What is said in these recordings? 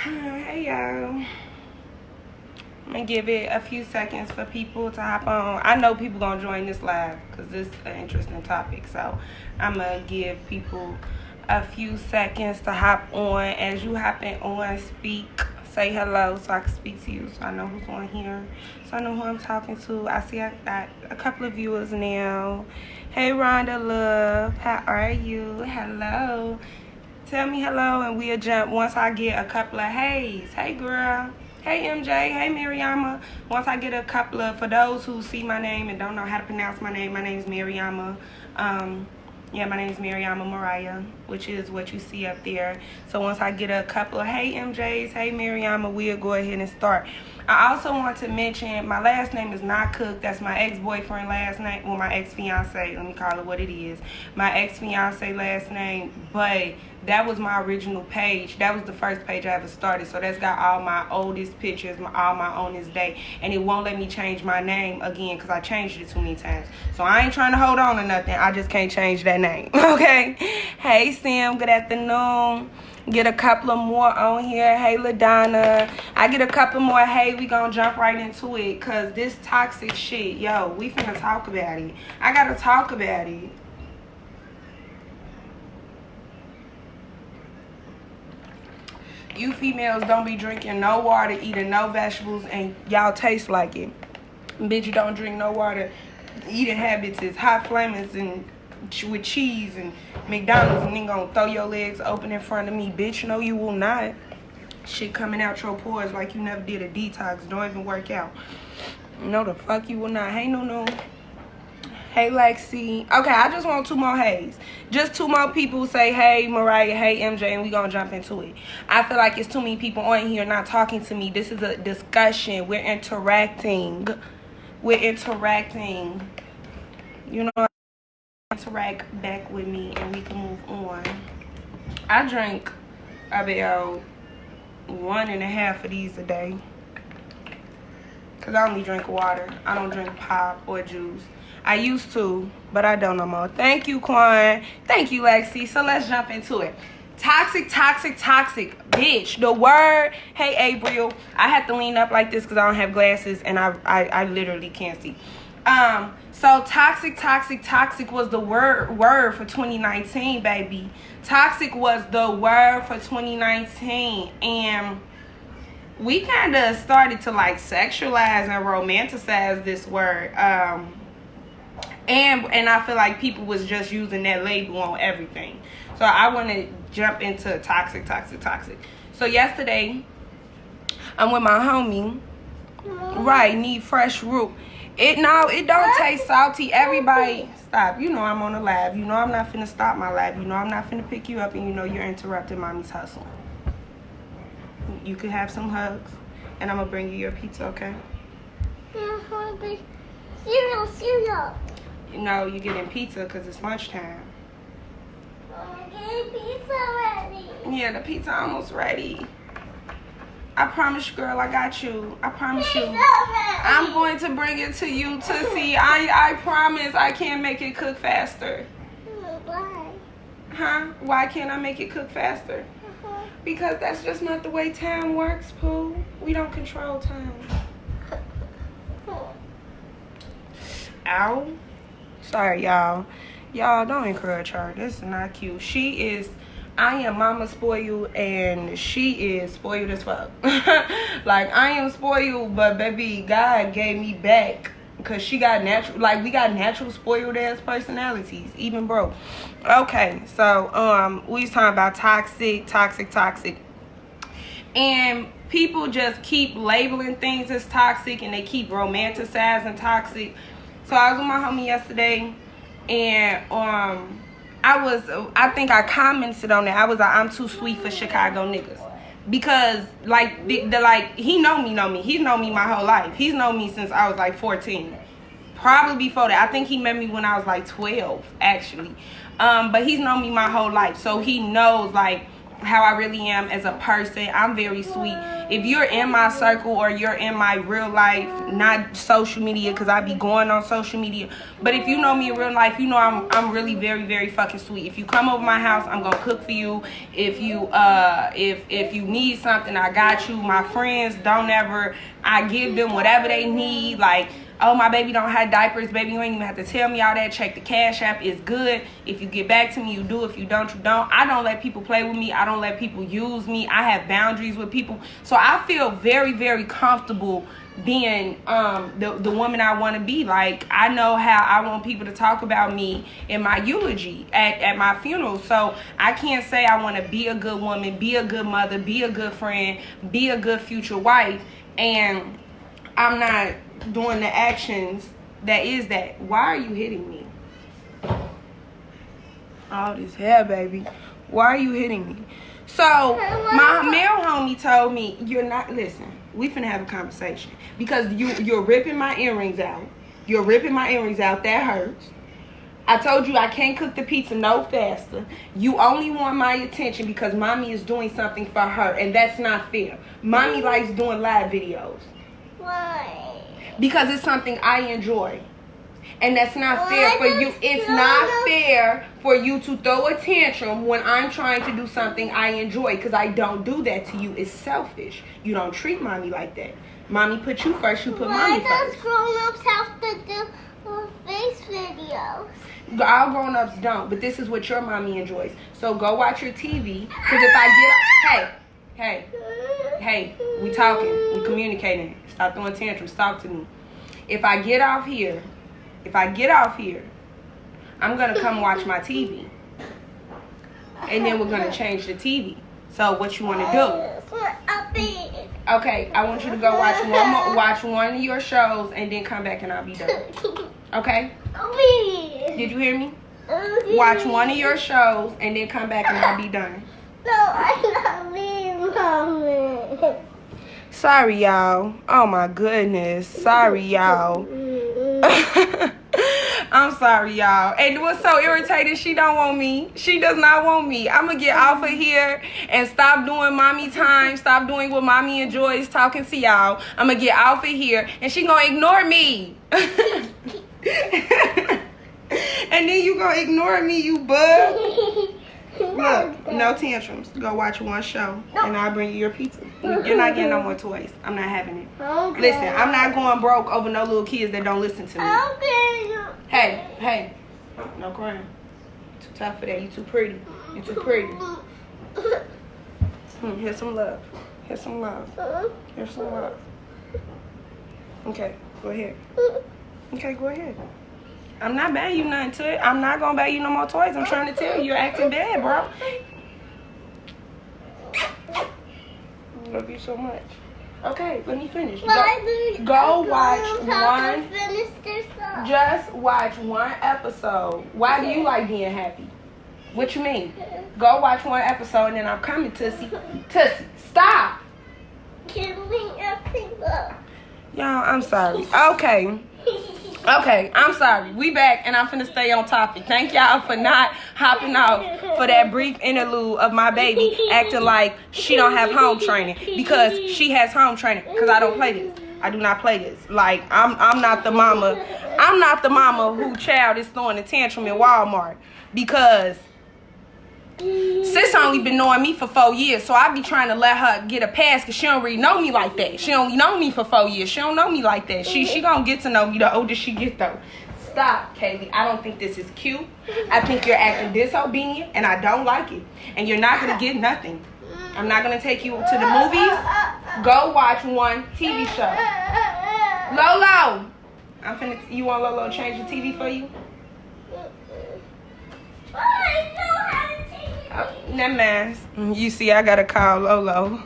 Hey y'all. I'm gonna give it a few seconds for people to hop on. I know people gonna join this live because this is an interesting topic. So I'm gonna give people a few seconds to hop on. As you hopping on, speak, say hello so I can speak to you, so I know who's on here, so I know who I'm talking to. I see I got a couple of viewers now. Hey Rhonda Love, how are you? Hello. Tell me hello and we'll jump once I get a couple of heys. Hey girl. Hey MJ. Hey Mariama. Once I get a couple of, for those who see my name and don't know how to pronounce my name is Mariama. My name is Mariama Mariah, which is what you see up there. So once I get a couple of hey MJs, hey Mariama, we'll go ahead and start. I also want to mention my last name is not Cook. That's my ex-boyfriend last name. Well, my ex-fiance. Let me call it what it is. My ex-fiance last name. But that was my original page. That was the first page I ever started. So that's got all my oldest pictures, all my oldest day. And it won't let me change my name again because I changed it too many times. So I ain't trying to hold on to nothing. I just can't change that name. Okay? Hey, Sam. Good afternoon. Get a couple of more on here. Hey, LaDonna. I get a couple more. Hey, we gonna jump right into it. Because this toxic shit, yo, we finna talk about it. I gotta talk about it. You females don't be drinking no water, eating no vegetables, and y'all taste like it. Bitch, you don't drink no water. Eating habits is hot flamings and with cheese and McDonald's, and then gonna throw your legs open in front of me. Bitch, no, you will not. Shit coming out your pores like you never did a detox. Don't even work out. No, the fuck you will not. Hey, no. Hey, Lexi. Okay, I just want two more heys. Just two more people say, hey, Mariah, hey, MJ, and we gonna jump into it. I feel like it's too many people on here not talking to me. This is a discussion. We're interacting. You know, interact back with me and we can move on. I drink about 1.5 of these a day. Because I only drink water. I don't drink pop or juice. I used to, but I don't no more. Thank you, Quan. Thank you, Lexi. So let's jump into it. Toxic, bitch. The word, hey, April. I have to lean up like this because I don't have glasses and I literally can't see. So toxic was the word for 2019, baby. Toxic was the word for 2019. And we kind of started to like sexualize and romanticize this word. And I feel like people was just using that label on everything. So I want to jump into toxic. So yesterday, I'm with my homie. Right, need fresh root. It don't taste salty. Everybody, stop. You know I'm on a live. You know I'm not finna stop my live. You know I'm not finna pick you up, and you know you're interrupting mommy's hustle. You can have some hugs, and I'm gonna bring you your pizza, okay? I'm hungry. Cereal. No, you're getting pizza because it's lunchtime. I'm getting pizza ready. Yeah, the pizza almost ready. I promise you, girl, I got you. I promise you. I'm going to bring it to you to see. I promise I can't make it cook faster. Why? Huh? Why can't I make it cook faster? Because that's just not the way time works, Pooh. We don't control time. Ow. Sorry, y'all. Y'all, don't encourage her. This is not cute. I am mama spoiled, and she is spoiled as fuck. Like, I am spoiled, but baby, God gave me back. Because she got natural, like, we got natural spoiled ass personalities, even bro. Okay, so, we was talking about toxic. And people just keep labeling things as toxic, and they keep romanticizing toxic. So I was with my homie yesterday, and I think I commented on that. I was like, I'm too sweet for Chicago niggas. Because, like, he know me. He's known me my whole life. He's known me since I was, like, 14. Probably before that. I think he met me when I was, like, 12, actually. But he's known me my whole life. So he knows, like, how I really am as a person. I'm very sweet. If you're in my circle or you're in my real life, not social media, because I be going on social media, but if you know me in real life, you know I'm really very, very fucking sweet. If you come over my house, I'm gonna cook for you. If you if you need something, I got you. My friends don't ever, I give them whatever they need. Like, oh, my baby don't have diapers, baby, you ain't even have to tell me all that. Check the Cash App, it's good. If you get back to me, you do. If you don't, you don't. I don't let people play with me. I don't let people use me. I have boundaries with people. So I feel very, very comfortable being the woman I want to be. Like, I know how I want people to talk about me in my eulogy at my funeral. So I can't say I want to be a good woman, be a good mother, be a good friend, be a good future wife, and I'm not doing the actions that is that. Why are you hitting me? All this hair, baby. Why are you hitting me? So my male homie told me, you're not, listen, we finna have a conversation, because you're ripping my earrings out. You're ripping my earrings out. That hurts. I told you I can't cook the pizza no faster. You only want my attention because mommy is doing something for her, and that's not fair. Mommy likes doing live videos. Why? Because it's something I enjoy. And that's not fair for you. It's not fair for you to throw a tantrum when I'm trying to do something I enjoy, because I don't do that to you. It's selfish. You don't treat mommy like that. Mommy put you first, you put mommy first. Why does grown-ups have to do face videos? All grown-ups don't, but this is what your mommy enjoys. So go watch your TV, because if I get... Hey, we talking, we communicating. Stop throwing tantrums, talk to me. If I get off here, I'm going to come watch my TV. And then we're going to change the TV. So what you want to do? Okay, I want you to go watch one of your shows, and then come back and I'll be done. Okay? Did you hear me? Watch one of your shows, and then come back and I'll be done. No, I love you, Mommy. Sorry, y'all. Oh, my goodness. Sorry, y'all. I'm sorry, y'all. And what's so irritating, she don't want me. She does not want me. I'm going to get off of here and stop doing mommy time. Stop doing what mommy enjoys, talking to y'all. I'm going to get off of here, and she going to ignore me. And then you going to ignore me, you bug. Look, no tantrums. Go watch one show, and I'll bring you your pizza. You're not getting no more toys. I'm not having it. Okay. Listen, I'm not going broke over no little kids that don't listen to me. Okay. Hey. No crying. Too tough for that. You too pretty. You too pretty. Here's some love. Here's some love. Here's some love. Okay, go ahead. Okay, go ahead. I'm not buying you nothing to it. I'm not going to buy you no more toys. I'm trying to tell you, you're acting bad, bro. I love you so much. Okay, let me finish. Go watch one. Just watch one episode. Why do you like being happy? What you mean? Go watch one episode, and then I'm coming, Tussie. Tussie, stop. Give me a finger. Y'all, I'm sorry. Okay, I'm sorry. We back, and I'm finna stay on topic. Thank y'all for not hopping off for that brief interlude of my baby acting like she don't have home training, because she has home training, because I don't play this. I do not play this. Like, I'm not the mama. I'm not the mama who child is throwing a tantrum in Walmart, because sis only been knowing me for 4 years, so I be trying to let her get a pass, because she don't really know me like that. She only know me for 4 years. She don't know me like that. She gonna get to know me the older she get, though. Stop, Kaylee. I don't think this is cute. I think you're acting disobedient, and I don't like it. And you're not gonna get nothing. I'm not gonna take you to the movies. Go watch one TV show. Lolo, you want Lolo to change the TV for you? Never mind. You see, I gotta call Lolo.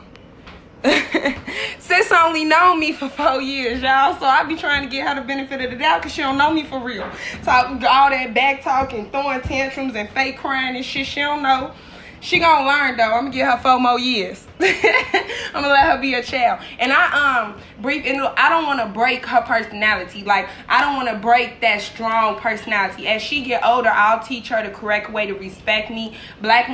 Sis only known me for 4 years, y'all, so I be trying to get her the benefit of the doubt, because she don't know me for real. Talking all that back talking, throwing tantrums and fake crying and shit, she don't know. She gonna learn, though. I'm gonna give her 4 more years. I'm gonna let her be a child. And I don't want to break her personality. Like, I don't want to break that strong personality. As she get older, I'll teach her the correct way to respect me. Black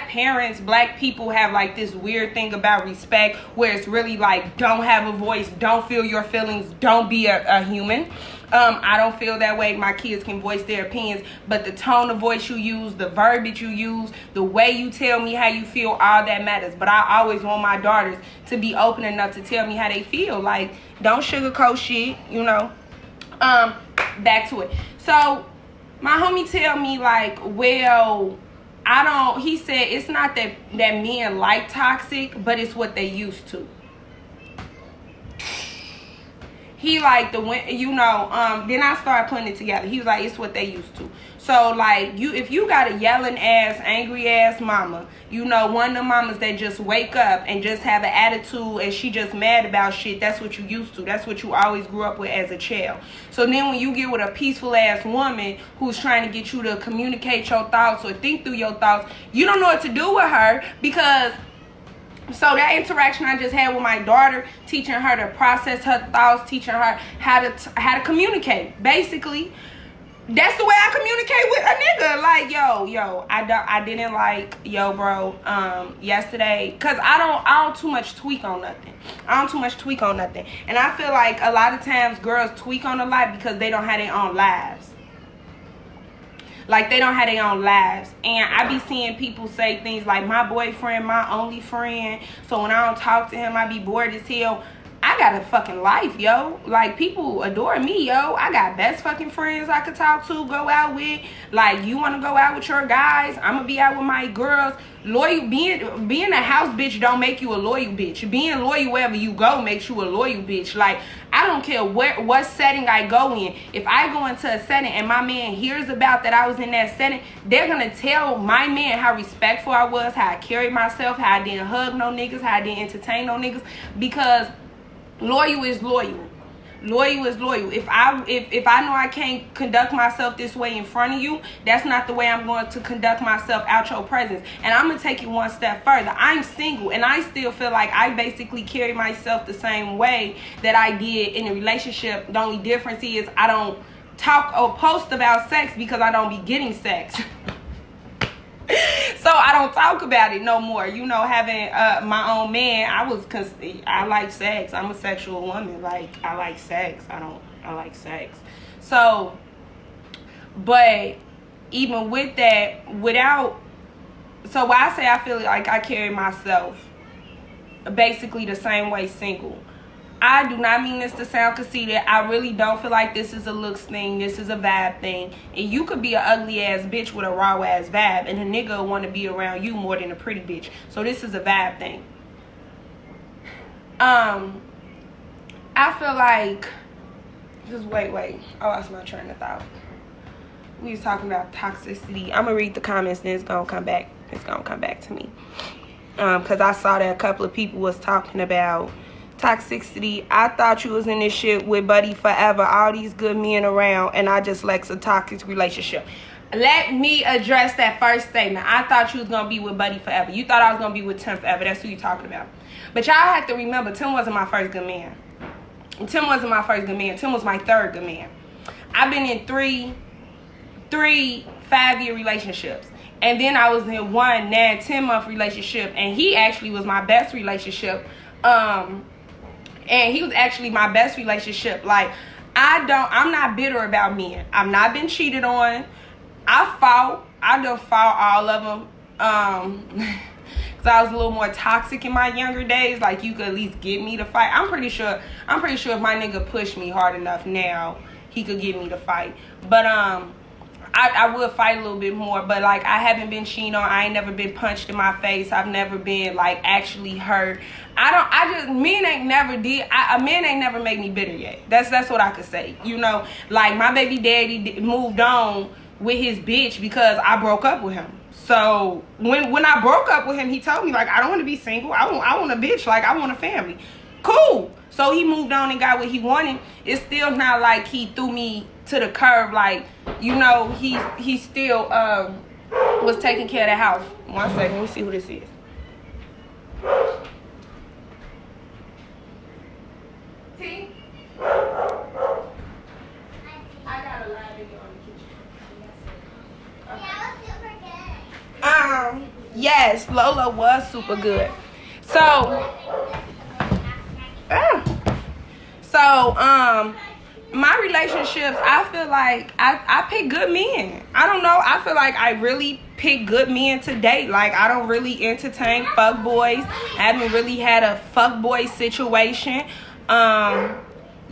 parents, black people have like this weird thing about respect where it's really like, don't have a voice, don't feel your feelings, don't be a human. I don't feel that way. My kids can voice their opinions, but the tone of voice you use, the verbiage you use, the way you tell me how you feel, all that matters. But I always want my daughters to be open enough to tell me how they feel. Like, don't sugarcoat shit, you know. Back to it. So my homie tell me like, well, he said it's not that men like toxic, but it's what they used to. He like then I started putting it together. He was like, it's what they used to. So like, if you got a yelling ass, angry ass mama, one of the mamas that just wake up and just have an attitude and she just mad about shit, that's what you used to. That's what you always grew up with as a child. So then when you get with a peaceful ass woman who's trying to get you to communicate your thoughts or think through your thoughts, you don't know what to do with her, because so that interaction I just had with my daughter, teaching her to process her thoughts, teaching her how to communicate. Basically, that's the way I communicate with a nigga. Like, I didn't like, bro, yesterday, cause I don't too much tweak on nothing. And I feel like a lot of times girls tweak on a lot because they don't have their own lives. Like, they don't have their own lives. And I be seeing people say things like, my boyfriend, my only friend. So when I don't talk to him, I be bored as hell. I got a fucking life, yo. Like, people adore me, yo. I got best fucking friends I could talk to, go out with. Like, you want to go out with your guys? I'm going to be out with my girls. Loyal, being a house bitch don't make you a loyal bitch. Being loyal wherever you go makes you a loyal bitch. Like, I don't care what setting I go in. If I go into a setting and my man hears about that I was in that setting, they're going to tell my man how respectful I was, how I carried myself, how I didn't hug no niggas, how I didn't entertain no niggas. Because loyal is loyal. Loyal is loyal. If I know I can't conduct myself this way in front of you, that's not the way I'm going to conduct myself out your presence. And I'm going to take it one step further. I'm single, and I still feel like I basically carry myself the same way that I did in a relationship. The only difference is I don't talk or post about sex because I don't be getting sex. So I don't talk about it no more. Having my own man, I like sex. I'm a sexual woman. Like, I like sex. I like sex. So, but even with that, so when I say I feel like I carry myself basically the same way single, I do not mean this to sound conceited. I really don't feel like this is a looks thing. This is a vibe thing. And you could be an ugly ass bitch with a raw ass vibe, and a nigga will want to be around you more than a pretty bitch. So this is a vibe thing. I feel like, just wait. I lost my train of thought. We was talking about toxicity. I'm gonna read the comments, then it's gonna come back. It's gonna come back to me. Cause I saw that a couple of people was talking about toxicity. I thought you was in this shit with Buddy forever. All these good men around, and I just like a toxic relationship. Let me address that first statement. I thought you was gonna be with Buddy forever. You thought I was gonna be with Tim forever. That's who you talking about. But y'all have to remember, Tim wasn't my first good man. Tim wasn't my first good man. Tim was my third good man. I've been in three 5-year relationships. And then I was in one 9-10-month relationship, and he actually was my best relationship. And he was actually my best relationship. Like, I'm not bitter about men. I've not been cheated on. I done fought all of them. Cause I was a little more toxic in my younger days. Like, you could at least get me to fight. I'm pretty sure if my nigga pushed me hard enough now, he could get me to fight. But I would fight a little bit more, but like, I haven't been cheated on. I ain't never been punched in my face. I've never been like actually hurt. Men ain't never made me bitter yet. That's what I could say. Like, my baby daddy moved on with his bitch because I broke up with him. So when I broke up with him, he told me, like, I don't want to be single. I want a bitch. Like, I want a family. Cool. So he moved on and got what he wanted. It's still not like he threw me to the curb. Like, he still was taking care of the house. 1 second. Let me see who this is. Yes, Lola was super good. So, my relationships, I feel like I pick good men. I don't know. I feel like I really pick good men to date. Like, I don't really entertain fuck boys. I haven't really had a fuck boy situation.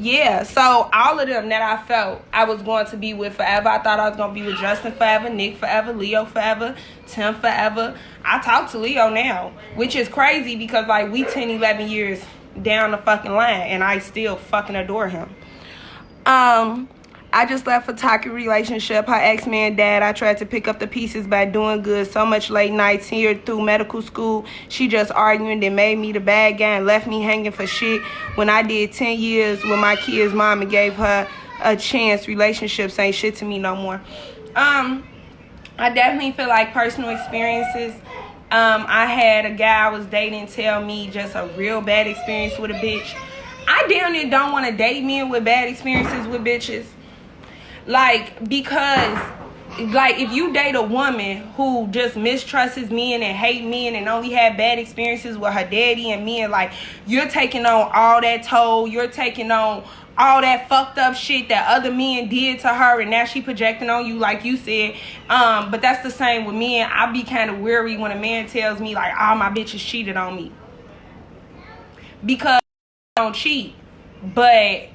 Yeah, so all of them that I felt I was going to be with forever. I thought I was going to be with Justin forever, Nick forever, Leo forever, Tim forever. I talk to Leo now, which is crazy because, like, we 10, 11 years down the fucking line, and I still fucking adore him. I just left a toxic relationship. Her ex-man died. I tried to pick up the pieces by doing good. So much late nights here through medical school. She just arguing and made me the bad guy and left me hanging for shit. When I did 10 years with my kid's mom and gave her a chance, relationships ain't shit to me no more. I definitely feel like personal experiences. I had a guy I was dating tell me just a real bad experience with a bitch. I damn near don't want to date men with bad experiences with bitches. Like, because, like, if you date a woman who just mistrusts men and hate men and only had bad experiences with her daddy and men, like, you're taking on all that toll. You're taking on all that fucked up shit that other men did to her, and now she projecting on you, like you said. But that's the same with men. I be kind of weary when a man tells me, like, all my bitches cheated on me. Because I don't cheat. But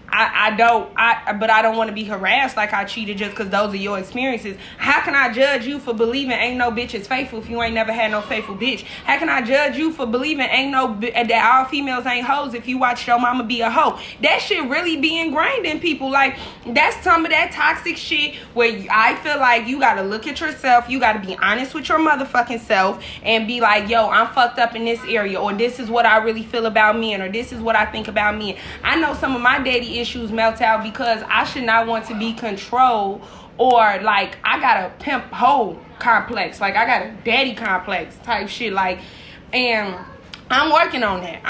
I don't want to be harassed like I cheated just because those are your experiences. How can I judge you for believing ain't no bitch is faithful if you ain't never had no faithful bitch? How can I judge you for believing ain't no that all females ain't hoes if you watch your mama be a hoe? That shit really be ingrained in people. Like, that's some of that toxic shit where I feel like you gotta look at yourself. You gotta be honest with your motherfucking self and be like, yo, I'm fucked up in this area, or this is what I really feel about men, or this is what I think about men. I know some of my daddy issues melt out because I should not want to be controlled, or like I got a pimp hoe complex, like I got a daddy complex type shit, like, and I'm working on that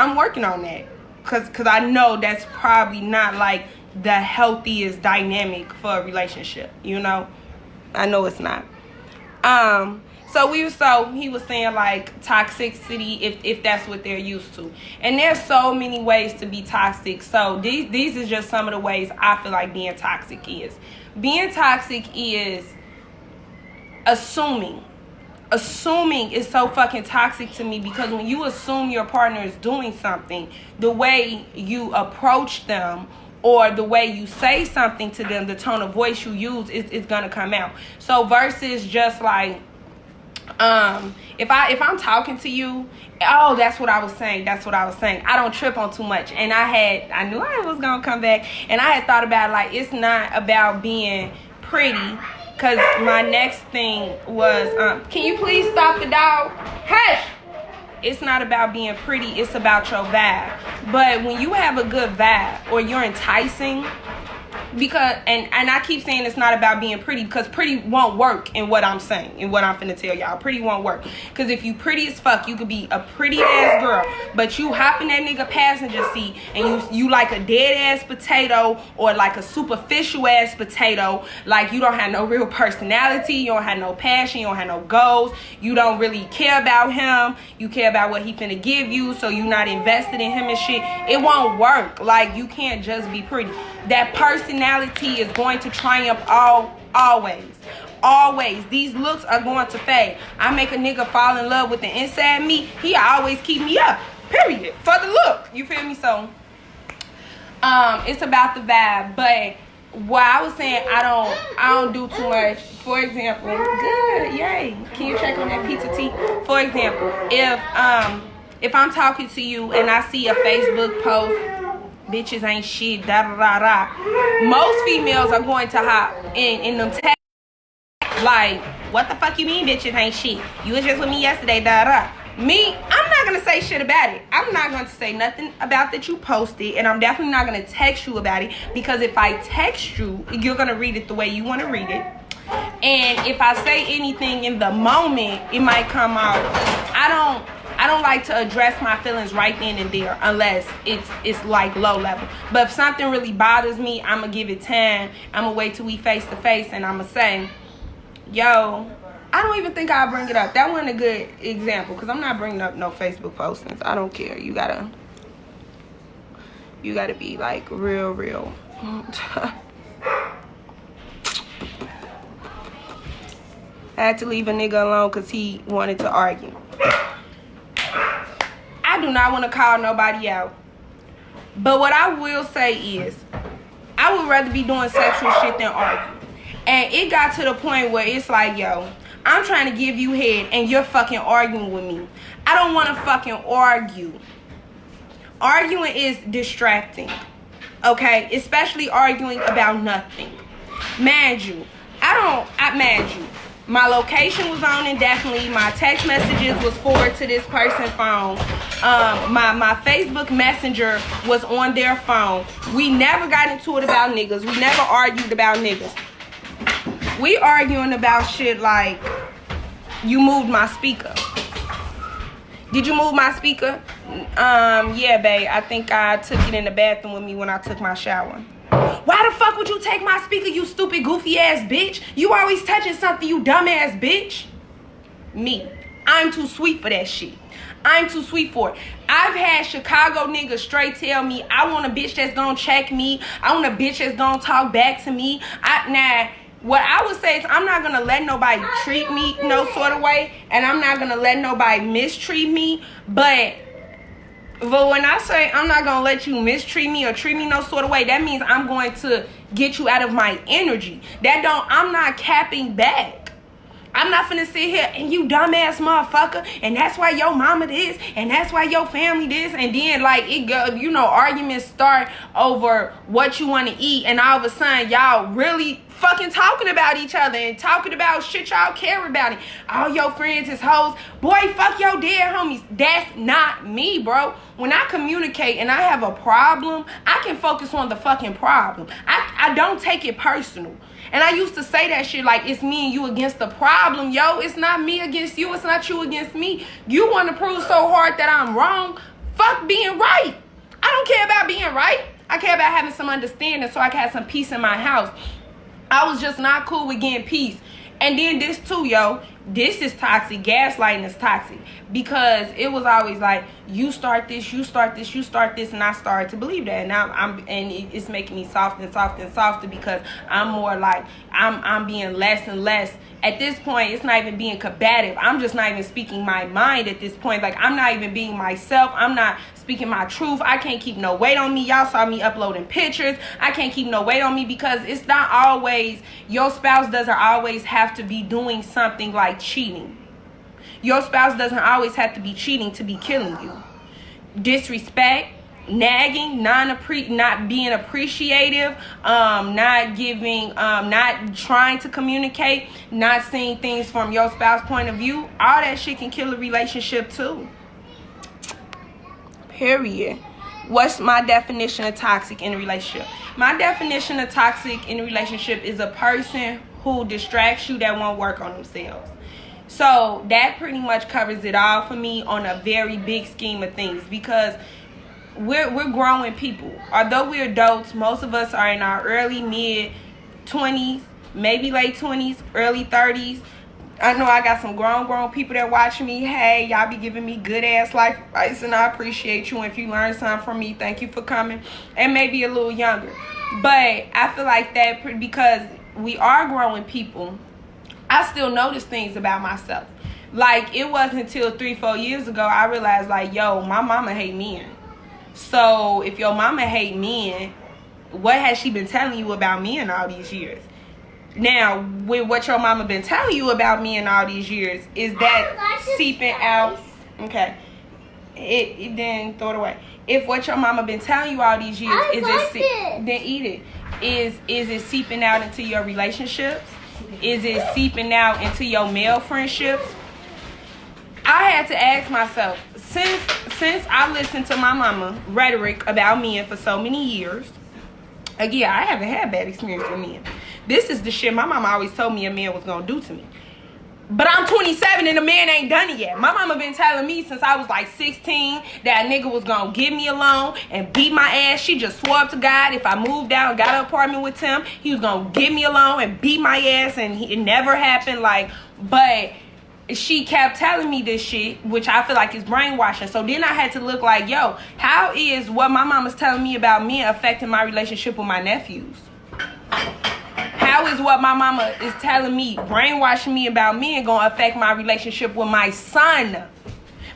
because I know that's probably not like the healthiest dynamic for a relationship, you know. I know it's not. So he was saying like toxicity if that's what they're used to. And there's so many ways to be toxic. So these is just some of the ways I feel like being toxic is. Being toxic is assuming. Assuming is so fucking toxic to me because when you assume your partner is doing something, the way you approach them or the way you say something to them, the tone of voice you use is gonna come out. So versus just like, if I'm talking to you, oh, that's what I was saying. I don't trip on too much. And I knew I was gonna come back, and I had thought about, like, it's not about being pretty, because my next thing was, can you please stop the dog? Hush! It's not about being pretty, it's about your vibe. But when you have a good vibe, or you're enticing, because and I keep saying it's not about being pretty, because pretty won't work in what I'm saying, in what I'm finna tell y'all. Pretty won't work, because if you pretty as fuck, you could be a pretty ass girl, but you hop in that nigga passenger seat and you like a dead ass potato, or like a superficial ass potato, like you don't have no real personality, you don't have no passion, you don't have no goals, you don't really care about him, you care about what he finna give you, so you not invested in him and shit. It won't work. Like, you can't just be pretty. That personality is going to triumph always. These looks are going to fade. I make a nigga fall in love with the inside me, he always keep me up, period, for the look, you feel me? So it's about the vibe. But what I was saying, I don't do too much. For example, good, yay, can you check on that pizza tea? For example, if I'm talking to you and I see a Facebook post, bitches ain't shit, da da da da, most females are going to hop in them tags like, what the fuck you mean bitches ain't shit? You was just with me yesterday, da da. Me, I'm not gonna say shit about it. I'm not going to say nothing about that you posted, and I'm definitely not gonna text you about it, because if I text you, you're gonna read it the way you want to read it. And if I say anything in the moment, it might come out. I don't like to address my feelings right then and there unless it's like low level. But if something really bothers me, I'm gonna give it time. I'm gonna wait till we face to face, and I'm gonna say, yo, I don't even think I'll bring it up. That wasn't a good example because I'm not bringing up no Facebook postings. I don't care. You gotta be like real. I had to leave a nigga alone because he wanted to argue. I do not want to call nobody out. But what I will say is, I would rather be doing sexual shit than argue. And it got to the point where it's like, yo, I'm trying to give you head and you're fucking arguing with me. I don't want to fucking argue. Arguing is distracting. Okay? Especially arguing about nothing. Mind you, my location was on indefinitely. My text messages was forwarded to this person's phone. My Facebook Messenger was on their phone. We never got into it about niggas. We never argued about niggas. We arguing about shit like, you moved my speaker. Did you move my speaker? Yeah, babe. I think I took it in the bathroom with me when I took my shower. Why the fuck would you take my speaker, you stupid goofy ass bitch? You always touching something, you dumb ass bitch. Me. I'm too sweet for that shit. I'm too sweet for it. I've had Chicago niggas straight tell me, I want a bitch that's gonna check me. I want a bitch that's gonna talk back to me. What I would say is I'm not gonna let nobody treat me no sort of way, and I'm not gonna let nobody mistreat me, but when I say I'm not going to let you mistreat me or treat me no sort of way, that means I'm going to get you out of my energy. I'm not capping back. I'm not finna sit here and you dumbass motherfucker, and that's why your mama this, and that's why your family this, and then like it go, arguments start over what you want to eat, and all of a sudden y'all really fucking talking about each other and talking about shit y'all care about it. All your friends is hoes. Boy, fuck your dead homies. That's not me, bro. When I communicate and I have a problem, I can focus on the fucking problem. I don't take it personal. And I used to say that shit like, it's me and you against the problem, yo. It's not me against you. It's not you against me. You want to prove so hard that I'm wrong. Fuck being right. I don't care about being right. I care about having some understanding so I can have some peace in my house. I was just not cool with getting peace. And then this too, yo. This is toxic. Gaslighting is toxic. Because it was always like, you start this, you start this, you start this. And I started to believe that. And now it's making me softer and softer and softer because I'm more like, I'm being less and less. At this point, it's not even being combative. I'm just not even speaking my mind at this point. Like, I'm not even being myself. I'm not speaking my truth. I can't keep no weight on me. Y'all saw me uploading pictures. I can't keep no weight on me because it's not always, your spouse doesn't always have to be doing something like cheating. Your spouse doesn't always have to be cheating to be killing you. Disrespect, nagging, not being appreciative, not giving, not trying to communicate, not seeing things from your spouse's point of view, all that shit can kill a relationship too. Period. What's my definition of toxic in a relationship? My definition of toxic in a relationship is a person who distracts you that won't work on themselves. So that pretty much covers it all for me on a very big scheme of things, because we're growing people. Although we're adults, most of us are in our early mid 20s, maybe late 20s, early 30s. I know I got some grown people that watch me. Hey, y'all be giving me good ass life advice, and I appreciate you. And if you learn something from me, thank you for coming. And maybe a little younger. But I feel like that because we are growing people, I still notice things about myself. Like, it wasn't until 3-4 years ago I realized, like, yo, my mama hate men. So if your mama hate men, what has she been telling you about men all these years? Now, with what your mama been telling you about me in all these years, is that seeping out? Okay. It then throw it away. If what your mama been telling you all these years then eat it. Is it seeping out into your relationships? Is it seeping out into your male friendships? I had to ask myself, since I listened to my mama rhetoric about men for so many years, again, I haven't had bad experience with men. This is the shit my mama always told me a man was going to do to me. But I'm 27 and the man ain't done it yet. My mama been telling me since I was like 16 that a nigga was gonna give me a loan and beat my ass. She just swore up to God if I moved out and got an apartment with him, he was gonna give me a loan and beat my ass, and it never happened. Like, but she kept telling me this shit, which I feel like is brainwashing. So then I had to look like, yo, how is what my mama's telling me about me affecting my relationship with my nephews? How is what my mama is telling me, brainwashing me about men, gonna affect my relationship with my son?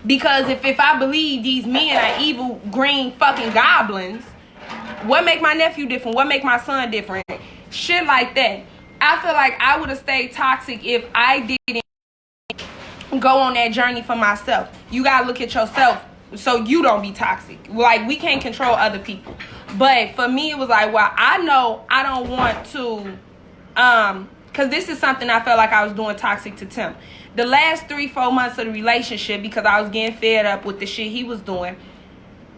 Because if I believe these men are evil green fucking goblins, what make my nephew different? What make my son different? Shit like that. I feel like I would have stayed toxic if I didn't go on that journey for myself. You gotta look at yourself so you don't be toxic. Like, we can't control other people. But for me, it was like, well, I know I don't want to, because this is something I felt like I was doing toxic to Tim. The last 3-4 months of the relationship, because I was getting fed up with the shit he was doing,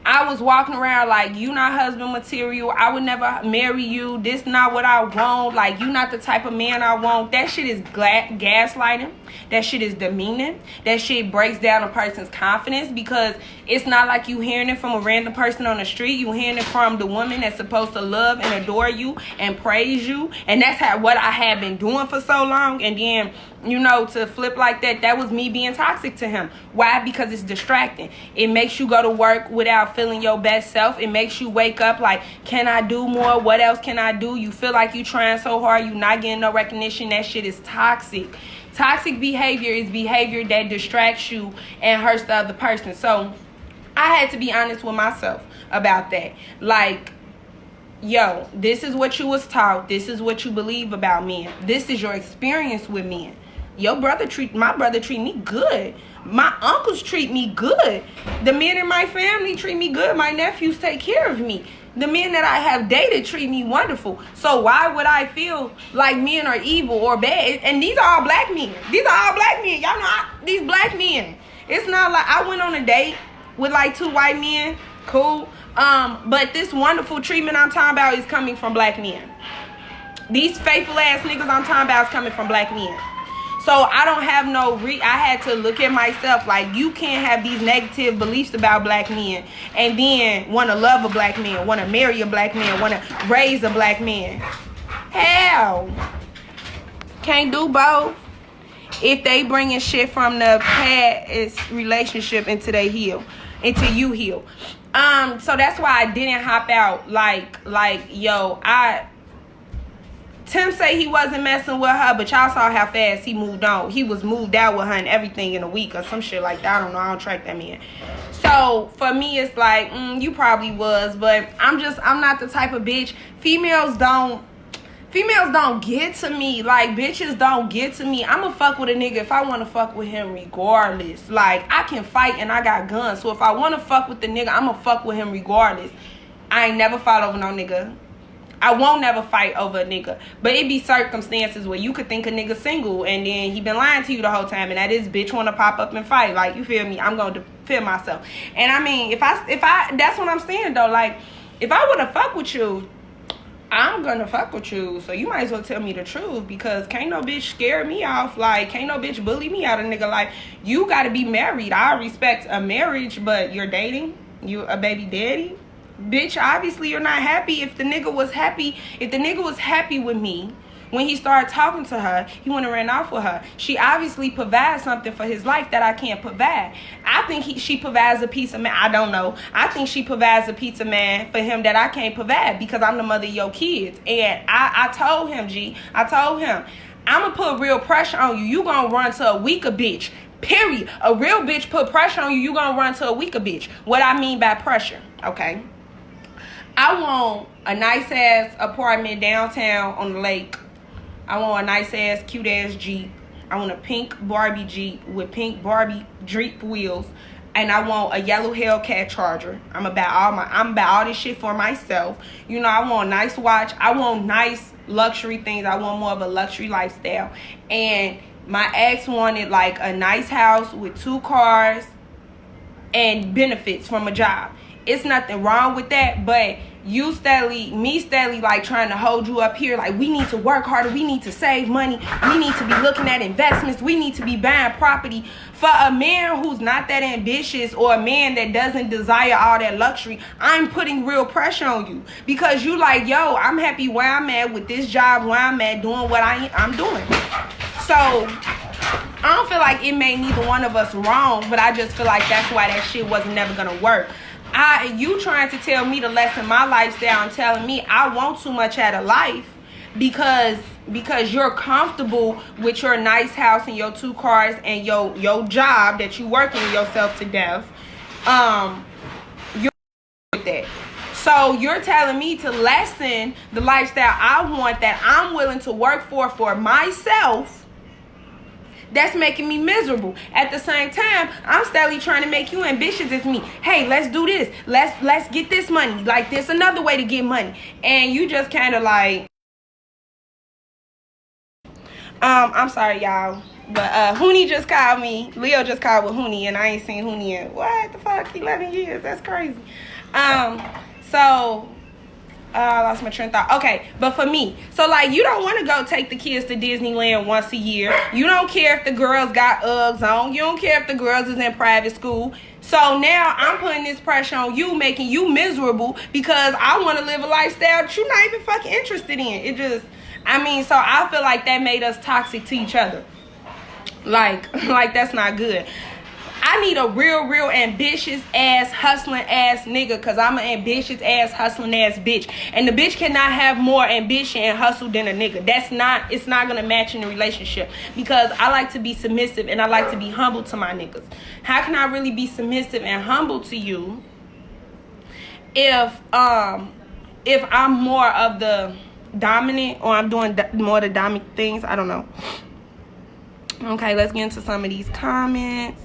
I was walking around like, you not husband material. I would never marry you. This not what I want. Like, you not the type of man I want. That shit is gaslighting. That shit is demeaning. That shit breaks down a person's confidence, because it's not like you hearing it from a random person on the street. You hearing it from the woman that's supposed to love and adore you and praise you. And that's what I had been doing for so long. And then, you know, to flip like that was me being toxic to him. Why? Because it's distracting. It makes you go to work without feeling your best self. It makes you wake up like, can I do more? What else can I do? You feel like you trying so hard, you not getting no recognition. That shit is toxic. Toxic behavior is behavior that distracts you and hurts the other person. So I had to be honest with myself about that. Like, yo, this is what you was taught. This is what you believe about men. This is your experience with men. My brother treat me good. My uncles treat me good. The men in my family treat me good. My nephews take care of me. The men that I have dated treat me wonderful. So why would I feel like men are evil or bad? And these are all black men. These are all black men. Y'all know these black men. It's not like I went on a date with like 2 white men. Cool. But this wonderful treatment I'm talking about is coming from black men. These faithful ass niggas I'm talking about is coming from black men. So I don't have I had to look at myself like, you can't have these negative beliefs about black men and then want to love a black man, want to marry a black man, want to raise a black man. Hell, can't do both. If they bringing shit from the past relationship into you heal. So that's why I didn't hop out like yo, Tim say he wasn't messing with her, but y'all saw how fast he moved on. He was moved out with her and everything in a week or some shit like that. I don't know. I don't track that man. So for me, it's like, you probably was, but I'm not the type of bitch. Females don't get to me. Like, bitches don't get to me. I'ma fuck with a nigga if I want to fuck with him regardless. Like, I can fight and I got guns. So if I want to fuck with the nigga, I'ma fuck with him regardless. I ain't never fought over no nigga. I won't never fight over a nigga. But it be circumstances where you could think a nigga single and then he been lying to you the whole time and that this bitch want to pop up and fight. Like, you feel me? I'm going to defend myself. And I mean, if I that's what I'm saying though. Like, if I want to fuck with you, I'm gonna fuck with you. So you might as well tell me the truth, because can't no bitch scare me off. Like, can't no bitch bully me out of nigga. Like, you gotta be married. I respect a marriage, but you're dating, you a baby daddy. Bitch, obviously you're not happy. If the nigga was happy with me when he started talking to her, he went and ran off with her. She obviously provides something for his life that I can't provide. I think she provides a piece of man. I don't know. I think she provides a piece of man for him that I can't provide, because I'm the mother of your kids. And I told him, I'm gonna put real pressure on you. You gonna run to a weaker bitch. Period. A real bitch put pressure on you, you gonna run to a weaker bitch. What I mean by pressure, okay? I want a nice ass apartment downtown on the lake. I want a nice ass cute ass Jeep. I want a pink Barbie Jeep with pink Barbie Jeep wheels. And I want a yellow Hellcat Charger. I'm about all this shit for myself. You know, I want a nice watch. I want nice luxury things. I want more of a luxury lifestyle. And my ex wanted like a nice house with 2 cars and benefits from a job. It's nothing wrong with that, but me steadily like trying to hold you up here like we need to work harder, we need to save money, we need to be looking at investments, we need to be buying property. For a man who's not that ambitious or a man that doesn't desire all that luxury, I'm putting real pressure on you because you like, yo, I'm happy where I'm at with this job, where I'm at doing what I'm doing. So I don't feel like it made neither one of us wrong, but I just feel like that's why that shit wasn't never gonna work. You trying to tell me to lessen my lifestyle and telling me I want too much out of life because you're comfortable with your nice house and your 2 cars and your job that you working yourself to death. You're with that. So you're telling me to lessen the lifestyle I want that I'm willing to work for myself. That's making me miserable. At the same time, I'm steadily trying to make you ambitious as me. Hey, let's do this. Let's get this money. Like, there's another way to get money. And you just kind of like... I'm sorry, y'all. But Hoonie just called me. Leo just called with Hoonie, and I ain't seen Hoonie in, what the fuck, 11 years. That's crazy. I lost my train of thought. Okay, but for me, so like you don't want to go take the kids to Disneyland once a year. You don't care if the girls got Uggs on. You don't care if the girls is in private school. So now I'm putting this pressure on you, making you miserable because I want to live a lifestyle that you're not even fucking interested in. It just, so I feel like that made us toxic to each other. Like that's not good. I need a real ambitious ass hustling ass nigga because I'm an ambitious ass hustling ass bitch. And the bitch cannot have more ambition and hustle than a nigga. It's not gonna match in a relationship because I like to be submissive and I like to be humble to my niggas. How can I really be submissive and humble to you if I'm more of the dominant or I'm doing more of the dominant things? I don't know. Okay, let's get into some of these comments.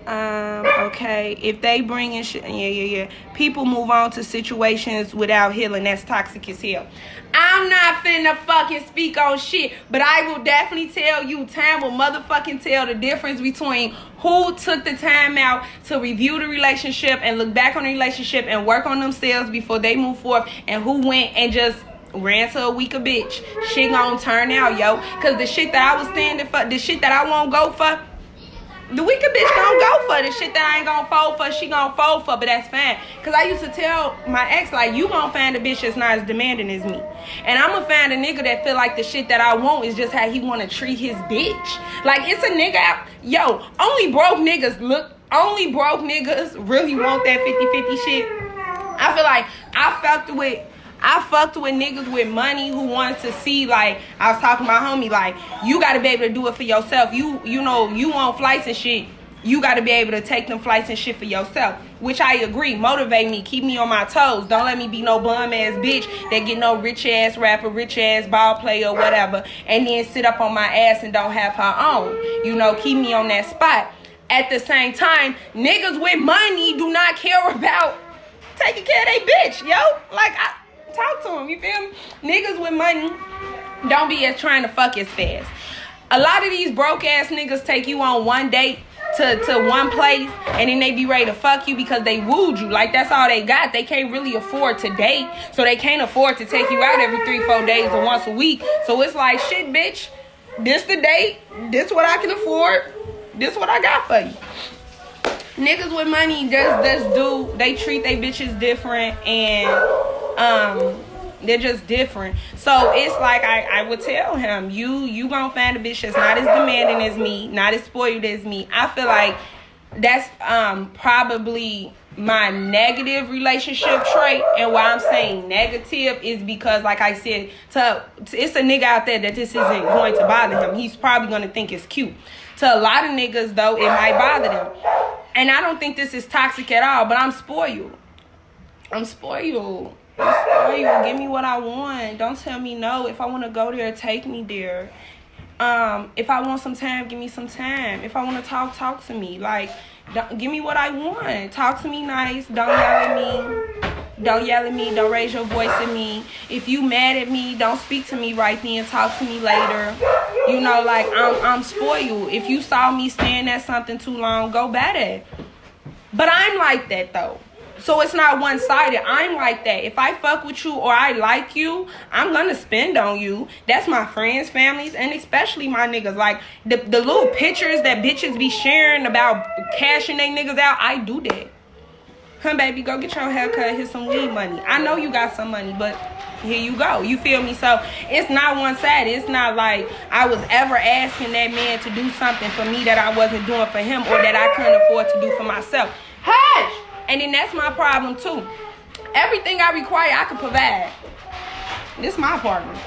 Okay, if they bring in shit, yeah. People move on to situations without healing. That's toxic as hell. I'm not finna fucking speak on shit, but I will definitely tell you, time will motherfucking tell the difference between who took the time out to review the relationship and look back on the relationship and work on themselves before they move forward, and who went and just ran to a weaker bitch. Shit gonna turn out, yo. Cause the shit that I was standing for, the shit that I won't go for, the weaker bitch gonna go for the shit that I ain't gonna fold for. She gonna fold for, but that's fine. Cause I used to tell my ex, like, you gonna find a bitch that's not as demanding as me, and I'm gonna find a nigga that feel like the shit that I want is just how he wanna treat his bitch. Like, it's a nigga out, yo. Only broke niggas really want that 50-50 shit. I feel like I fucked with niggas with money who wanted to see, like, I was talking to my homie, like, you got to be able to do it for yourself. You know, you want flights and shit. You got to be able to take them flights and shit for yourself, which I agree. Motivate me. Keep me on my toes. Don't let me be no bum-ass bitch that get no rich-ass rapper, rich-ass ball player or whatever, and then sit up on my ass and don't have her own. You know, keep me on that spot. At the same time, niggas with money do not care about taking care of they bitch, yo. Like, talk to them, you feel me? Niggas with money don't be as trying to fuck as fast. A lot of these broke ass niggas take you on one date to one place and then they be ready to fuck you because they wooed you. Like, that's all they got. They can't really afford to date, so they can't afford to take you out every 3-4 days or once a week. So it's like, shit, bitch, this the date, this what I can afford, this what I got for you. Niggas with money they treat they bitches different, and they're just different. So it's like I would tell him, you gonna find a bitch that's not as demanding as me, not as spoiled as me. I feel like that's probably my negative relationship trait. And why I'm saying negative is because, like I said, it's a nigga out there that this isn't going to bother him. He's probably gonna think it's cute. To a lot of niggas though, it might bother them. And I don't think this is toxic at all, but I'm spoiled. Give me what I want. Don't tell me no. If I want to go there, take me there. If I want some time, give me some time. If I want to talk to me. Like, give me what I want. Talk to me nice. Don't yell at me. Don't raise your voice at me. If you mad at me, don't speak to me right then. Talk to me later. You know, like, I'm spoiled. If you saw me staring at something too long, go better. But I'm like that, though. So it's not one-sided. I'm like that. If I fuck with you or I like you, I'm gonna spend on you. That's my friends, families, and especially my niggas. Like, the little pictures that bitches be sharing about cashing they niggas out, I do that. Come, baby, go get your haircut. Here's some weed money. I know you got some money, but here you go. You feel me? So it's not one-sided. It's not like I was ever asking that man to do something for me that I wasn't doing for him or that I couldn't afford to do for myself. Hush! And then that's my problem too. Everything I require, I can provide. This is my apartment.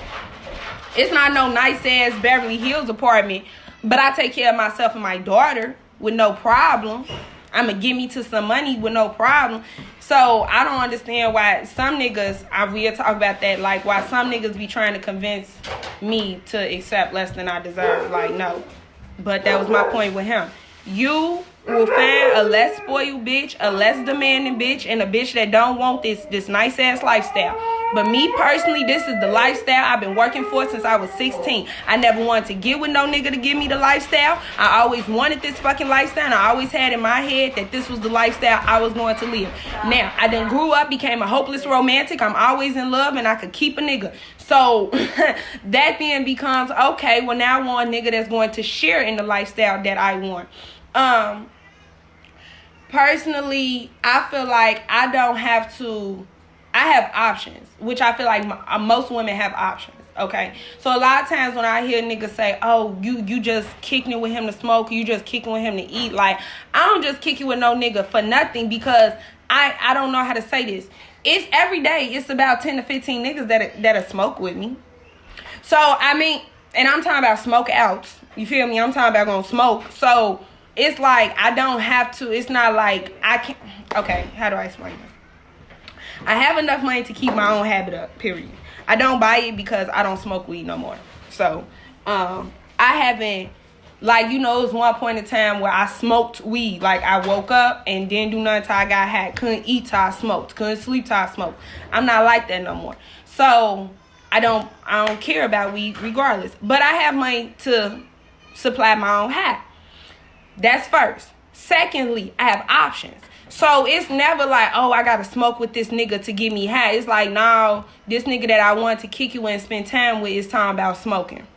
It's not no nice ass Beverly Hills apartment, but I take care of myself and my daughter with no problem. I'ma give me to some money with no problem. So I don't understand why some niggas, I will talk about that, like why some niggas be trying to convince me to accept less than I deserve. Like, no. But that was my point with him. You will find a less spoiled bitch, a less demanding bitch, and a bitch that don't want this nice ass lifestyle. But me personally, this is the lifestyle I've been working for since I was 16. I never wanted to get with no nigga to give me the lifestyle. I always wanted this fucking lifestyle, and I always had in my head that this was the lifestyle I was going to live. Now, I done grew up, became a hopeless romantic. I'm always in love, and I could keep a nigga. So that then becomes, okay, well, now I want a nigga that's going to share in the lifestyle that I want. Personally, I feel like I have options, which I feel like most women have options. Okay, so a lot of times when I hear niggas say, oh, you just kicking it with him to smoke, you just kicking with him to eat, like, I don't just kick it with no nigga for nothing, because I don't know how to say this. It's every day, it's about 10 to 15 niggas that'll smoke with me. So, I mean, and I'm talking about smoke outs, you feel me? I'm talking about gonna smoke. So it's like, I don't have to, it's not like I can't, okay, how do I explain this? I have enough money to keep my own habit up, period. I don't buy it because I don't smoke weed no more. So, I haven't, like, you know, it was one point in time where I smoked weed. Like, I woke up and didn't do nothing till I got high. Couldn't eat till I smoked. Couldn't sleep till I smoked. I'm not like that no more. So, I don't care about weed regardless. But I have money to supply my own high. That's first. Secondly, I have options. So it's never like, oh, I gotta smoke with this nigga to get me high. It's like, no, this nigga that I want to kick you and spend time with is talking about smoking.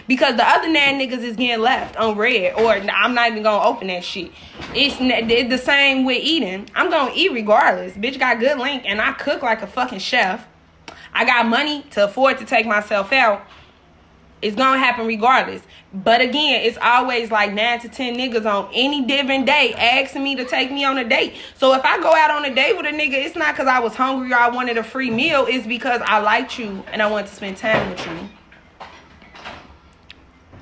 Because the other 9 niggas is getting left on red, or I'm not even gonna open that shit. It's the same with eating. I'm gonna eat regardless. Bitch got good link, and I cook like a fucking chef. I got money to afford to take myself out. It's gonna happen regardless. But again, it's always like 9 to 10 niggas on any given day asking me to take me on a date. So if I go out on a date with a nigga, it's not because I was hungry or I wanted a free meal. It's because I liked you and I wanted to spend time with you.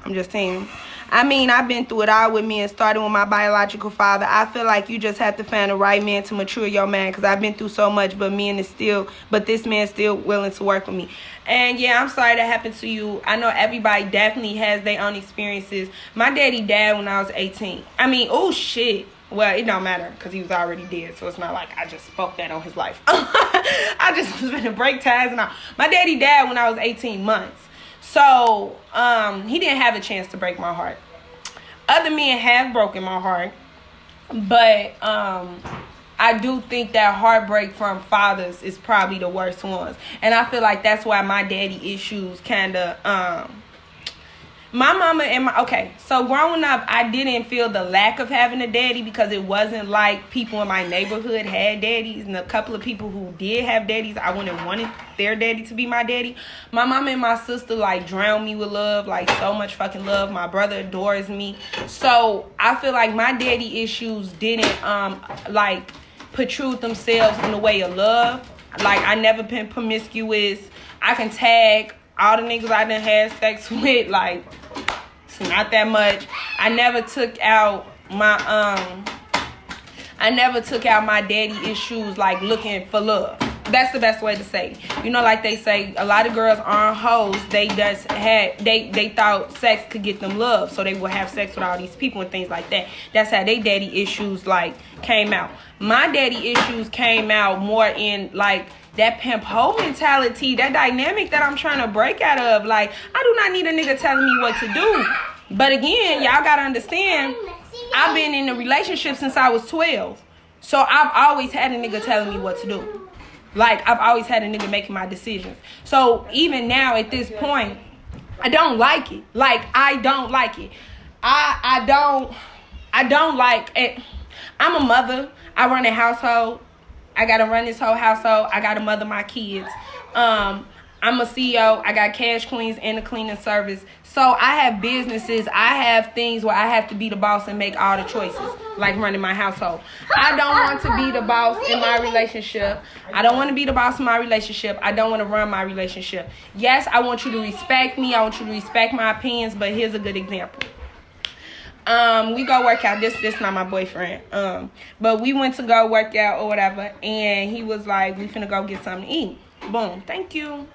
I'm just saying. I mean, I've been through it all with me, and starting with my biological father. I feel like you just have to find the right man to mature your man, because I've been through so much, but this man's still willing to work with me. And yeah, I'm sorry that happened to you. I know everybody definitely has their own experiences. My daddy died when I was 18. I mean, oh shit. Well, it don't matter because he was already dead, so it's not like I just spoke that on his life. I just was going to break ties and all. My daddy died when I was 18 months. So, he didn't have a chance to break my heart. Other men have broken my heart. But, I do think that heartbreak from fathers is probably the worst ones. And I feel like that's why my daddy issues kind of, my mama and so growing up, I didn't feel the lack of having a daddy, because it wasn't like people in my neighborhood had daddies, and a couple of people who did have daddies, I wouldn't wanted their daddy to be my daddy. My mama and my sister like drowned me with love, like so much fucking love. My brother adores me. So I feel like my daddy issues didn't like protrude themselves in the way of love. Like, I never been promiscuous. I can tag all the niggas I done had sex with, like, it's not that much. I never took out my daddy issues like looking for love. That's the best way to say it. You know, like they say, a lot of girls aren't hoes. They just they thought sex could get them love, so they would have sex with all these people and things like that. That's how they daddy issues like came out. My daddy issues came out more in like that pimp hoe mentality, that dynamic that I'm trying to break out of. Like, I do not need a nigga telling me what to do. But again, y'all gotta understand, I've been in a relationship since I was 12. So I've always had a nigga telling me what to do. Like, I've always had a nigga making my decisions. So even now at this point, I don't like it. Like, I don't like it. I don't like it. I'm a mother. I run a household. I gotta run this whole household. I gotta mother my kids. I'm a CEO. I got Cash Queens and a cleaning service. So I have businesses. I have things where I have to be the boss and make all the choices, like running my household. I don't want to be the boss in my relationship. I don't want to be the boss in my relationship. I don't want to run my relationship. Yes, I want you to respect me. I want you to respect my opinions. But here's a good example. We go work out. This not my boyfriend. But we went to go work out or whatever, and he was like, "We finna go get something to eat." Boom. Thank you.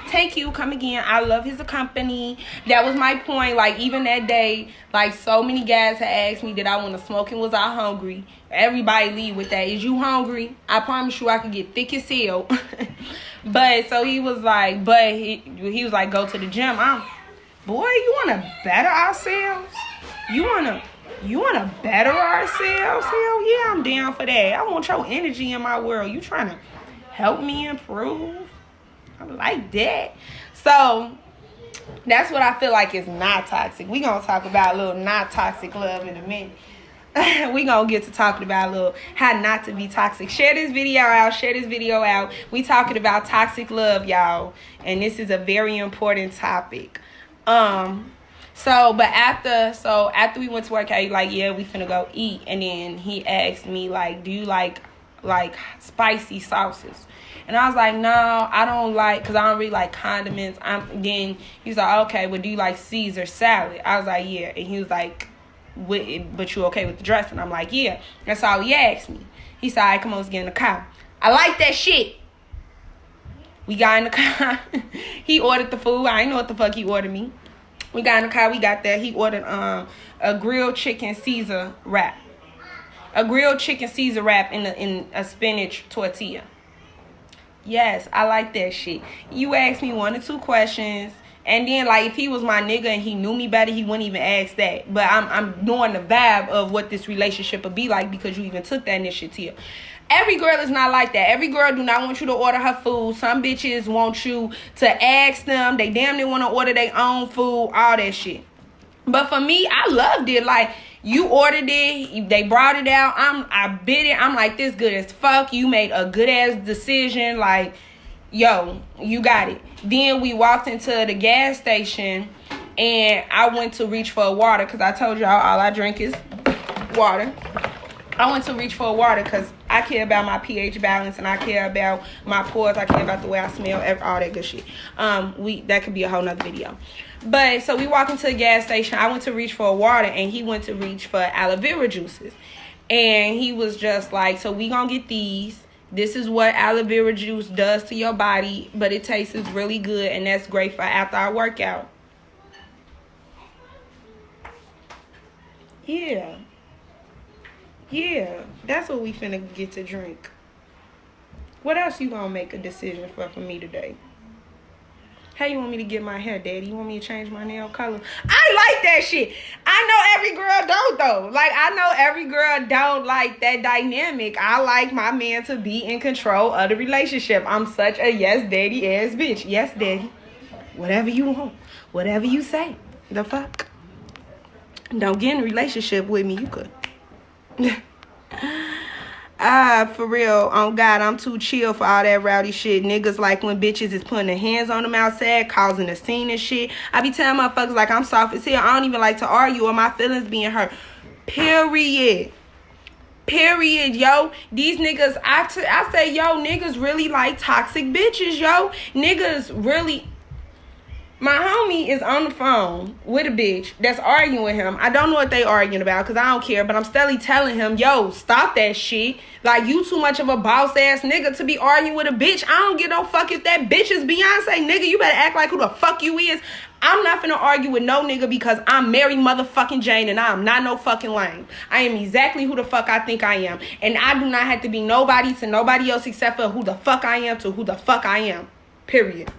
Thank you. Come again. I love his company. That was my point. Like, even that day, like, so many guys had asked me, did I want to smoke and was I hungry? Everybody leave with that. Is you hungry? I promise you I could get thick as hell. But so he was like, he was like, go to the gym. Boy, you want to better ourselves? You wanna better ourselves? Hell yeah, I'm down for that. I want your energy in my world. You trying to help me improve? I like that. So that's what I feel like is not toxic. We gonna talk about a little not toxic love in a minute. We gonna get to talking about a little how not to be toxic. Share this video out. We talking about toxic love, y'all, and this is a very important topic. So after we went to work, he like, yeah, we finna go eat. And then he asked me, like, do you like spicy sauces? And I was like, no, I don't like, because I don't really like condiments. Then he was like, okay, well, do you like Caesar salad? I was like, yeah. And he was like, but you okay with the dressing? I'm like, yeah. That's all he asked me. He said, all right, come on, let's get in the car. I like that shit. We got in the car. He ordered the food. I didn't know what the fuck he ordered me. We got in the car. We got there. He ordered a grilled chicken Caesar wrap. A grilled chicken Caesar wrap in a spinach tortilla. Yes, I like that shit. You asked me 1 or 2 questions, and then, like, if he was my nigga and he knew me better, he wouldn't even ask that. But I'm knowing the vibe of what this relationship would be like because you even took that initiative. Every girl is not like that. Every girl do not want you to order her food. Some bitches want you to ask them. They damn near want to order their own food, all that shit. But for me, I loved it. Like, you ordered it, they brought it out. I bid it. I'm like, this good as fuck. You made a good ass decision. Like, yo, you got it. Then we walked into the gas station, and I went to reach for a water because I told y'all all I drink is water. I went to reach for a water because I care about my pH balance and I care about my pores. I care about the way I smell, all that good shit. That could be a whole nother video. But so we walked into the gas station. I went to reach for a water and he went to reach for aloe vera juices. And he was just like, so we gonna get these. This is what aloe vera juice does to your body, but it tastes really good and that's great for after our workout. Yeah, that's what we finna get to drink. What else you gonna make a decision for me today? How you want me to get my hair, Daddy? You want me to change my nail color? I like that shit. I know every girl don't, though. Like, I know every girl don't like that dynamic. I like my man to be in control of the relationship. I'm such a yes, daddy ass bitch. Yes, daddy. Whatever you want. Whatever you say. The fuck? Don't get in a relationship with me. You could. For real, on God, I'm too chill for all that rowdy shit. Niggas like when bitches is putting their hands on them outside, causing a scene and shit. I be telling motherfuckers like I'm soft as hell. I don't even like to argue or my feelings being hurt. Period, yo. These niggas, I say, yo, niggas really like toxic bitches, yo. Niggas really, My homie is on the phone with a bitch that's arguing with him. I don't know what they arguing about because I don't care, but I'm steadily telling him, yo, stop that shit. Like, you too much of a boss ass nigga to be arguing with a bitch. I don't give no fuck if that bitch is Beyonce, nigga. You better act like who the fuck you is. I'm not finna argue with no nigga because I'm Mary motherfucking Jane and I am not no fucking lame. I am exactly who the fuck I think I am. And I do not have to be nobody to nobody else except for who the fuck I am to who the fuck I am. Period.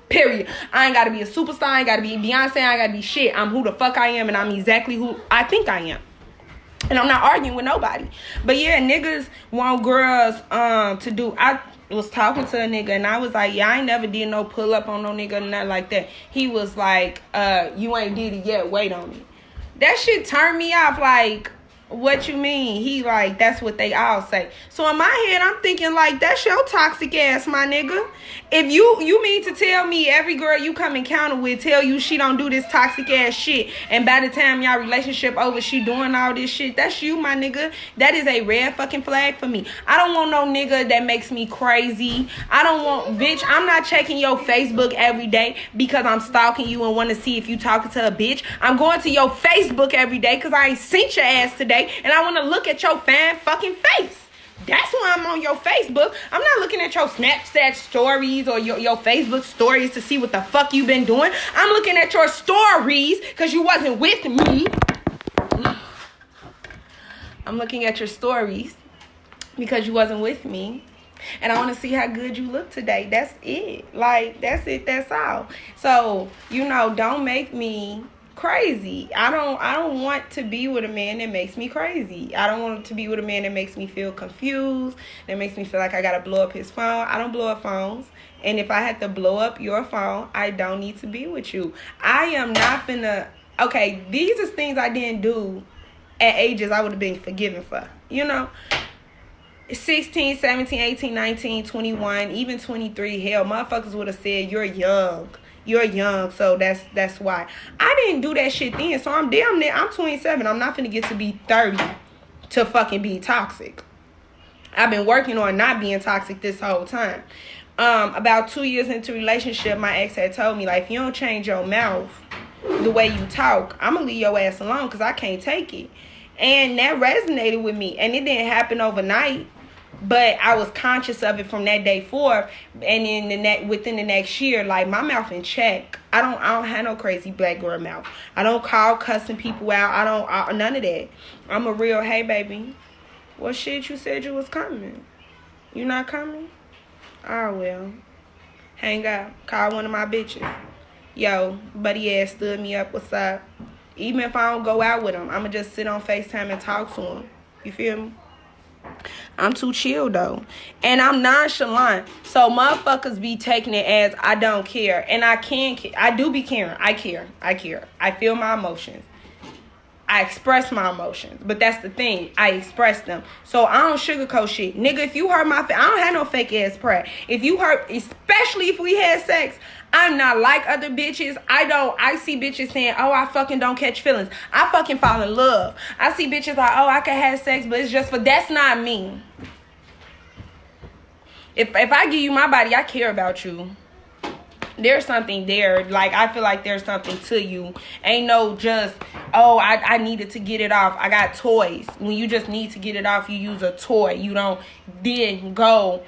Period. I ain't gotta be a superstar. I ain't gotta be Beyonce. I ain't gotta be shit. I'm who the fuck I am and I'm exactly who I think I am. And I'm not arguing with nobody. But yeah, niggas want girls to do. I was talking to a nigga and I was like, yeah, I ain't never did no pull up on no nigga or nothing like that. He was like, you ain't did it yet, wait on me. That shit turned me off. Like, what you mean? He like, that's what they all say. So in my head, I'm thinking like, that's your toxic ass, my nigga. If you mean to tell me every girl you come encounter with tell you she don't do this toxic ass shit, and by the time y'all relationship over, she doing all this shit, that's you, my nigga. That is a red fucking flag for me. I don't want no nigga that makes me crazy. I don't want, bitch, I'm not checking your Facebook every day because I'm stalking you and want to see if you talking to a bitch. I'm going to your Facebook every day because I ain't seen your ass today and I want to look at your fan fucking face. That's why I'm on your Facebook. I'm not looking at your Snapchat stories or your Facebook stories to see what the fuck you been doing. I'm looking at your stories because you wasn't with me. I'm looking at your stories because you wasn't with me. And I want to see how good you look today. That's it. Like, that's it. That's all. So, don't make me crazy. I don't want to be with a man that makes me crazy. I don't want to be with a man that makes me feel confused, that makes me feel like I gotta blow up his phone. I don't blow up phones. And if I had to blow up your phone, I don't need to be with you. I am not finna, okay, these are things I didn't do at ages I would have been forgiven for. 16, 17, 18, 19, 21, even 23, hell, motherfuckers would have said, you're young, so that's why. I didn't do that shit then, so I'm 27. I'm not finna get to be 30 to fucking be toxic. I've been working on not being toxic this whole time. About 2 years into relationship, my ex had told me, like, if you don't change your mouth the way you talk, I'm gonna leave your ass alone because I can't take it. And that resonated with me, and it didn't happen overnight. But I was conscious of it from that day forth, and in within the next year, like, my mouth in check. I don't have no crazy black girl mouth. I don't call cussing people out. None of that. I'm a real, hey baby, well shit, you said you was coming. You not coming? Oh well, hang out. Call one of my bitches. Yo, buddy ass stood me up. What's up? Even if I don't go out with him, I'ma just sit on FaceTime and talk to him. You feel me? I'm too chill though, and I'm nonchalant, so motherfuckers be taking it as I don't care, and I do be caring. I care. I feel my emotions. I express my emotions, but that's the thing. I express them, so I don't sugarcoat shit, nigga. If you hurt my I don't have no fake ass pride. If you hurt, especially if we had sex, I'm not like other bitches. I see bitches saying, oh, I fucking don't catch feelings. I fucking fall in love. I see bitches like, oh, I can have sex, but it's just that's not me. If I give you my body, I care about you. There's something there. Like, I feel like there's something to you. Ain't no just, oh, I needed to get it off. I got toys. When you just need to get it off, you use a toy. You don't then go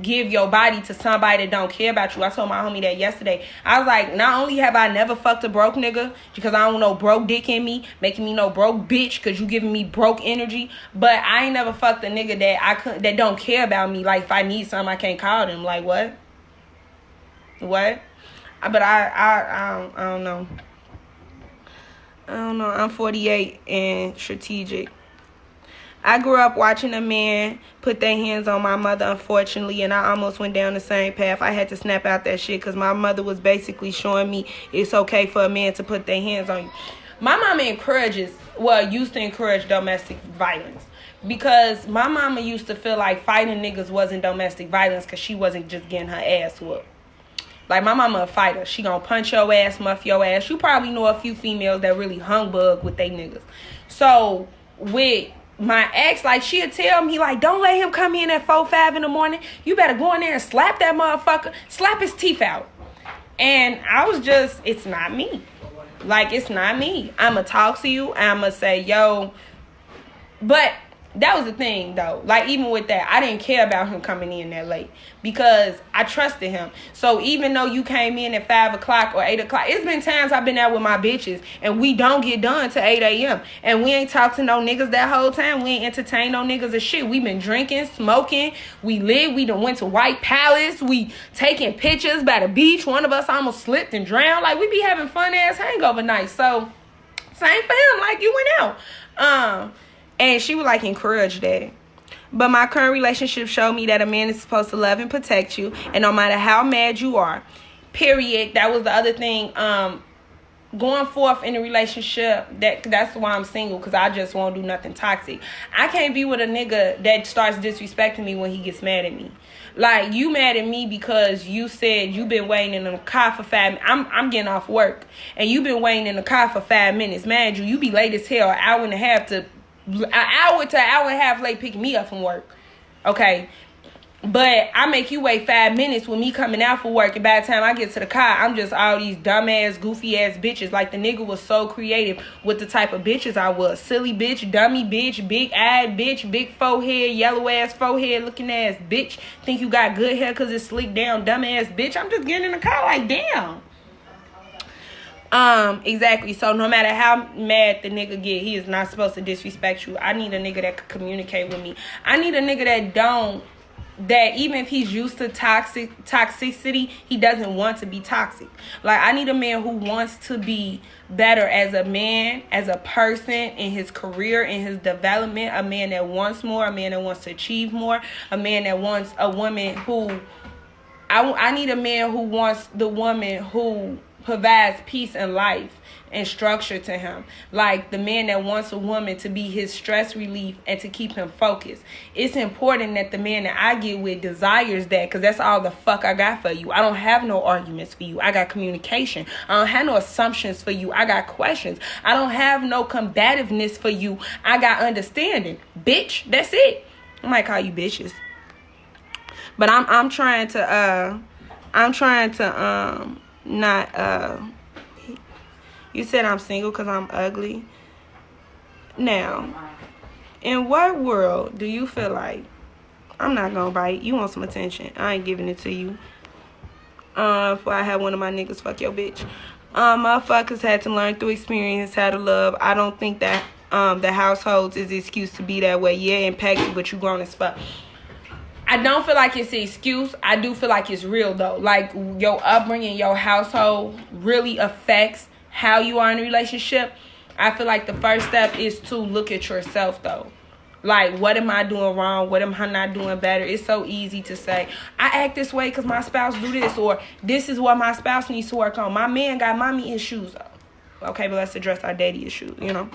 give your body to somebody that don't care about you. I told my homie that yesterday. I was like, not only have I never fucked a broke nigga because I don't know broke dick in me, making me no broke bitch because you giving me broke energy, but I ain't never fucked a nigga that don't care about me. Like, if I need something, I can't call them. Like, what? But I don't know. I'm 48 and strategic. I grew up watching a man put their hands on my mother, unfortunately, and I almost went down the same path. I had to snap out that shit because my mother was basically showing me it's okay for a man to put their hands on you. My mama used to encourage domestic violence because my mama used to feel like fighting niggas wasn't domestic violence because she wasn't just getting her ass whooped. Like, my mama a fighter. She gonna punch your ass, muff your ass. You probably know a few females that really humbug with they niggas. So, with my ex, like, she'll tell me, like, don't let him come in at 4, 5 in the morning. You better go in there and slap that motherfucker. Slap his teeth out. And I was just, it's not me. Like, it's not me. I'ma talk to you. I'ma say, yo. But that was the thing, though. Like, even with that, I didn't care about him coming in that late because I trusted him. So even though you came in at 5 o'clock or 8 o'clock, it's been times I've been out with my bitches and we don't get done till 8 a.m. And we ain't talked to no niggas that whole time. We ain't entertained no niggas or shit. We been drinking, smoking. We lit. We done went to White Palace. We taking pictures by the beach. One of us almost slipped and drowned. Like, we be having fun-ass hangover nights. So, same for him. Like, you went out. And she would, like, encourage that. But my current relationship showed me that a man is supposed to love and protect you. And no matter how mad you are, period. That was the other thing. Going forth in a relationship, that's why I'm single. Because I just won't do nothing toxic. I can't be with a nigga that starts disrespecting me when he gets mad at me. Like, you mad at me because you said you been waiting in the car for 5 minutes. I'm getting off work. And you been waiting in the car for 5 minutes. Man, you be late as hell. An hour and a half to an hour to an hour and a half late picking me up from work. Okay. But I make you wait 5 minutes with me coming out for work. And by the time I get to the car, I'm just all these dumbass, goofy ass bitches. Like, the nigga was so creative with the type of bitches I was. Silly bitch, dummy bitch, big eyed bitch, big forehead, yellow ass forehead looking ass bitch. Think you got good hair because it's slicked down, dumbass bitch. I'm just getting in the car like, damn. Exactly. So no matter how mad the nigga get, he is not supposed to disrespect you. I need a nigga that can communicate with me. I need a nigga that even if he's used to toxicity, he doesn't want to be toxic. Like, I need a man who wants to be better as a man, as a person, in his career, in his development. A man that wants more, a man that wants to achieve more, a man that wants a woman who... I need a man who wants the woman who provides peace and life and structure to him. Like, the man that wants a woman to be his stress relief and to keep him focused. It's important that the man that I get with desires that, because that's all the fuck I got for you. I don't have no arguments for you. I got communication. I don't have no assumptions for you. I got questions. I don't have no combativeness for you. I got understanding. Bitch, that's it. I might call you bitches. But I'm trying to not you said I'm single because I'm ugly. Now, in what world do you feel like I'm not gonna bite? You want some attention. I ain't giving it to you. Before I have one of my niggas fuck your bitch. Motherfuckers had to learn through experience how to love. I don't think that the households is the excuse to be that way. Yeah, impacted, but you grown as fuck. I don't feel like it's an excuse. I do feel like it's real, though. Like, your upbringing, your household really affects how you are in a relationship. I feel like the first step is to look at yourself, though. Like, what am I doing wrong? What am I not doing better? It's so easy to say, I act this way because my spouse do this, or this is what my spouse needs to work on. My man got mommy issues. Okay, but let's address our daddy issues, you know?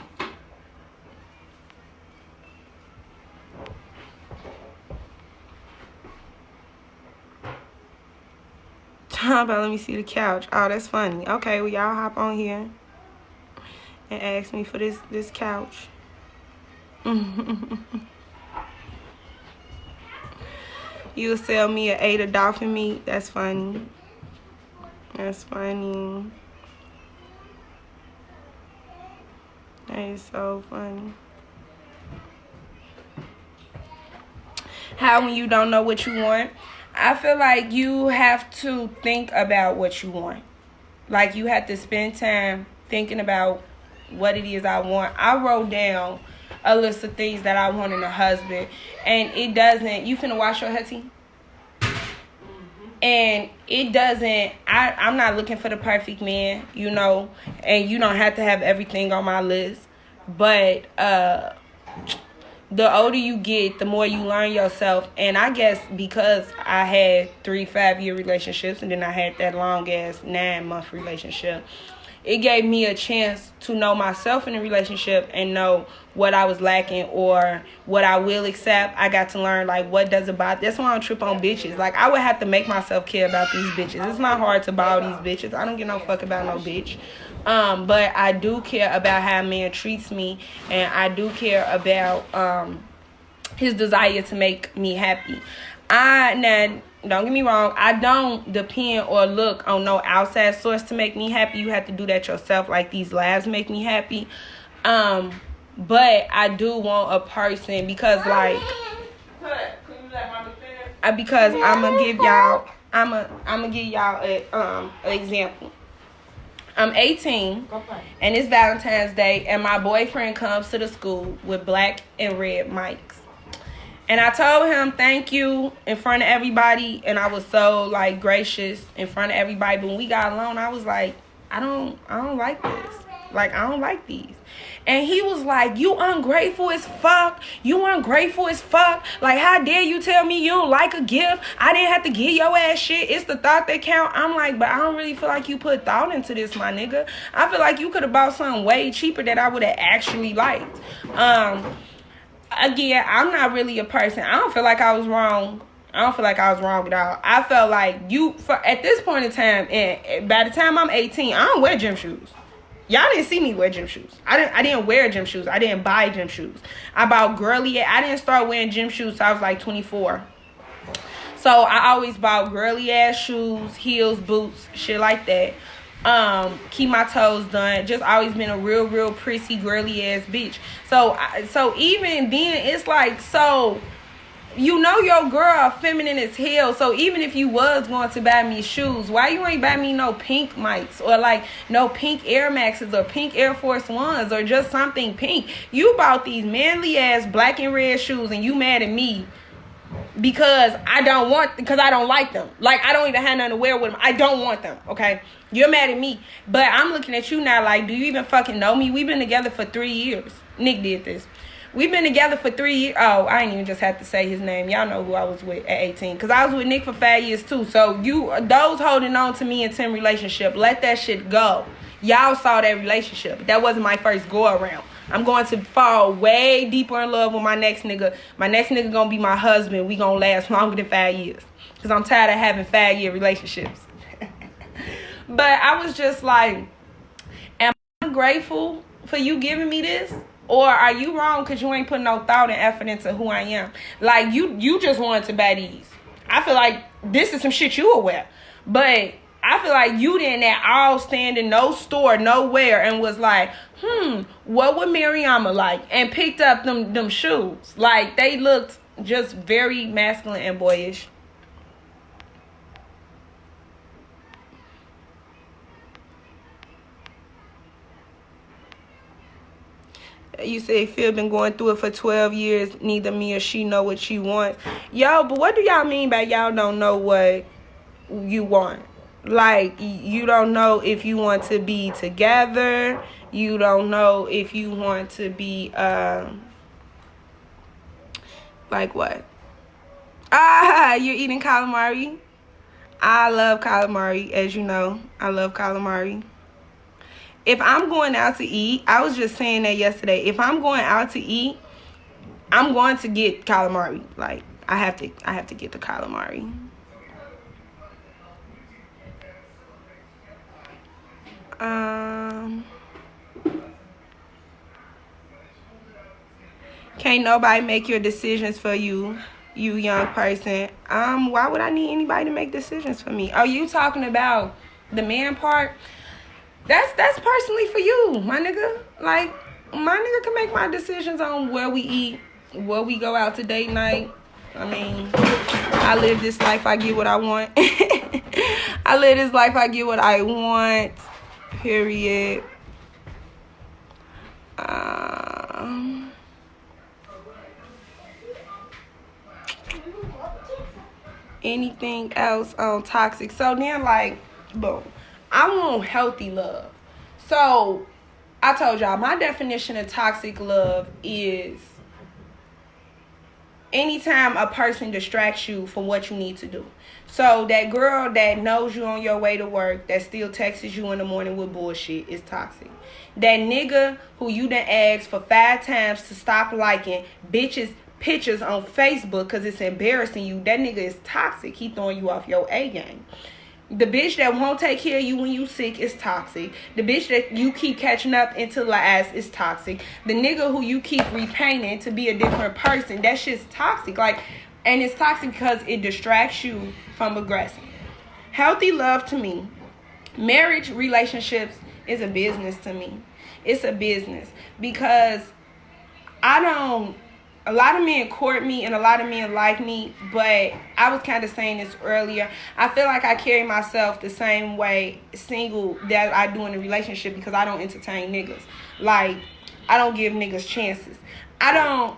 How about let me see the couch? Oh, that's funny. Okay, well, y'all hop on here and ask me for this couch. You'll sell me an 8 of dolphin meat? That's funny. That's funny. That is so funny. How when you don't know what you want? I feel like you have to think about what you want. Like, you have to spend time thinking about what it is I want. I wrote down a list of things that I want in a husband. And it doesn't... You finna wash your hair, T? And it doesn't... I'm not looking for the perfect man, you know. And you don't have to have everything on my list. But... the older you get, the more you learn yourself. And I guess because I had 3 5-year relationships and then I had that long ass 9-month relationship, it gave me a chance to know myself in a relationship and know what I was lacking or what I will accept. I got to learn, like, what does it bother. That's why I don't trip on bitches. Like, I would have to make myself care about these bitches. It's not hard to buy all these bitches. I don't give no fuck about no bitch. But I do care about how a man treats me, and I do care about his desire to make me happy. Now, don't get me wrong, I don't depend or look on no outside source to make me happy. You have to do that yourself. Like, these labs make me happy. But I do want a person because, like, because I'm gonna give y'all an example. I'm 18 and it's Valentine's Day, and my boyfriend comes to the school with black and red mics. And I told him thank you in front of everybody, and I was so like gracious in front of everybody. But when we got alone, I was like, I don't like this. Like, I don't like these. And he was like, you ungrateful as fuck. You ungrateful as fuck. Like, how dare you tell me you don't like a gift? I didn't have to give your ass shit. It's the thought that count. I'm like, but I don't really feel like you put thought into this, my nigga. I feel like you could have bought something way cheaper that I would have actually liked. Again, I'm not really a person. I don't feel like I was wrong. I don't feel like I was wrong at all. I felt like at this point in time, and by the time I'm 18, I don't wear gym shoes. Y'all didn't see me wear gym shoes. I didn't wear gym shoes. I didn't buy gym shoes. I bought girly. I didn't start wearing gym shoes till I was like 24. So I always bought girly ass shoes, heels, boots, shit like that. Keep my toes done. Just always been a real prissy, girly ass bitch. So even then, it's like, so you know your girl feminine as hell. So even if you was going to buy me shoes, why you ain't buy me no pink mics or like no pink Air Maxes or pink Air Force Ones or just something pink? You bought these manly ass black and red shoes, and you mad at me because I don't like them. Like, I don't even have nothing to wear with them. I don't want them, okay? You're mad at me. But I'm looking at you now like, do you even fucking know me? We've been together for 3 years. Nick did this. We've been together for 3 years. Oh, I ain't even just have to say his name. Y'all know who I was with at 18. Because I was with Nick for 5 years too. So those holding on to me in 10 relationship, let that shit go. Y'all saw that relationship. That wasn't my first go around. I'm going to fall way deeper in love with my next nigga. My next nigga gonna be my husband. We gonna last longer than 5 years. Because I'm tired of having 5-year relationships. But I was just like, am I grateful for you giving me this? Or are you wrong because you ain't putting no thought and effort into who I am? Like, you just wanted to buy these. I feel like this is some shit you will wear. But I feel like you didn't at all stand in no store, nowhere, and was like, what would Mariama like? And picked up them shoes. Like, they looked just very masculine and boyish. You say Phil been going through it for 12 years. Neither me or she know what she wants. Yo, but what do y'all mean by y'all don't know what you want? Like, you don't know if you want to be together. You don't know if you want to be, like what? You're eating calamari? I love calamari, as you know. I love calamari. If I'm going out to eat, I was just saying that yesterday. If I'm going out to eat, I'm going to get calamari. Like, I have to get the calamari. Can't nobody make your decisions for you, you young person. Why would I need anybody to make decisions for me? Are you talking about the man part? That's personally for you, my nigga. Like, my nigga can make my decisions on where we eat, where we go out to date night. I mean, I live this life, I get what I want. I live this life, I get what I want. Period. Anything else on toxic? So then, like, boom. I want healthy love. So I told y'all my definition of toxic love is anytime a person distracts you from what you need to do. So that girl that knows you on your way to work, that still texts you in the morning with bullshit, is toxic. That nigga who you done asked for 5 times to stop liking bitches pictures on Facebook because it's embarrassing you, that nigga is toxic. He throwing you off your A game. The bitch that won't take care of you when you sick is toxic. The bitch that you keep catching up into lies is toxic. The nigga who you keep repainting to be a different person, that shit's toxic. Like, And it's toxic because it distracts you from aggressing. Healthy love to me, marriage relationships is a business to me. It's a business because a lot of men court me and a lot of men like me, but I was kind of saying this earlier. I feel like I carry myself the same way single that I do in a relationship because I don't entertain niggas. Like, I don't give niggas chances.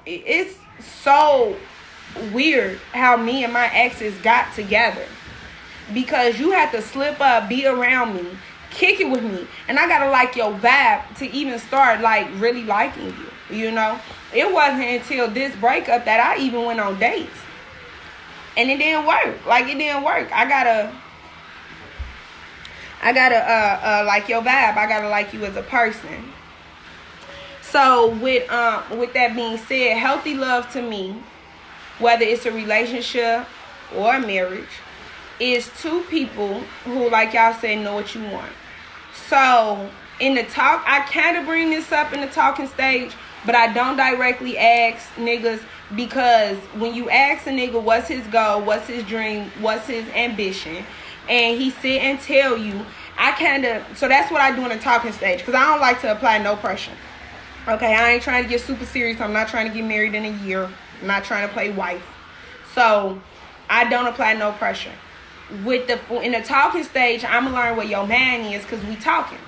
It's so weird how me and my exes got together because you had to slip up, be around me, kick it with me, and I gotta like your vibe to even start like really liking you, you know? It wasn't until this breakup that I even went on dates. And it didn't work. Like, it didn't work. I gotta like your vibe. I gotta like you as a person. So with that being said, healthy love to me, whether it's a relationship or a marriage, is two people who, like y'all said, know what you want. So in the talk, I kind of bring this up in the talking stage, but I don't directly ask niggas because when you ask a nigga what's his goal, what's his dream, what's his ambition, and he sit and tell you, so that's what I do in the talking stage because I don't like to apply no pressure. Okay, I ain't trying to get super serious. I'm not trying to get married in a year. I'm not trying to play wife. So I don't apply no pressure. In the talking stage, I'm going to learn what your man is because we talking.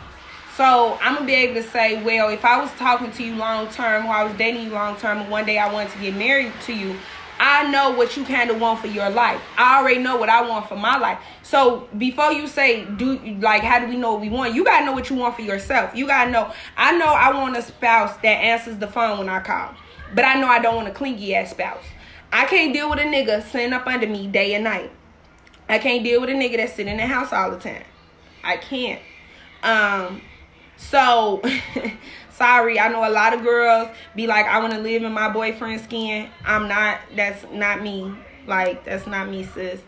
So I'm going to be able to say, well, if I was talking to you long term or I was dating you long term and one day I wanted to get married to you, I know what you kind of want for your life. I already know what I want for my life. So before you say, how do we know what we want? You got to know what you want for yourself. You got to know. I know I want a spouse that answers the phone when I call. But I know I don't want a clingy ass spouse. I can't deal with a nigga sitting up under me day and night. I can't deal with a nigga that sit in the house all the time. I can't. So, sorry, I know a lot of girls be like, I want to live in my boyfriend's skin. I'm not. That's not me. Like, that's not me, sis.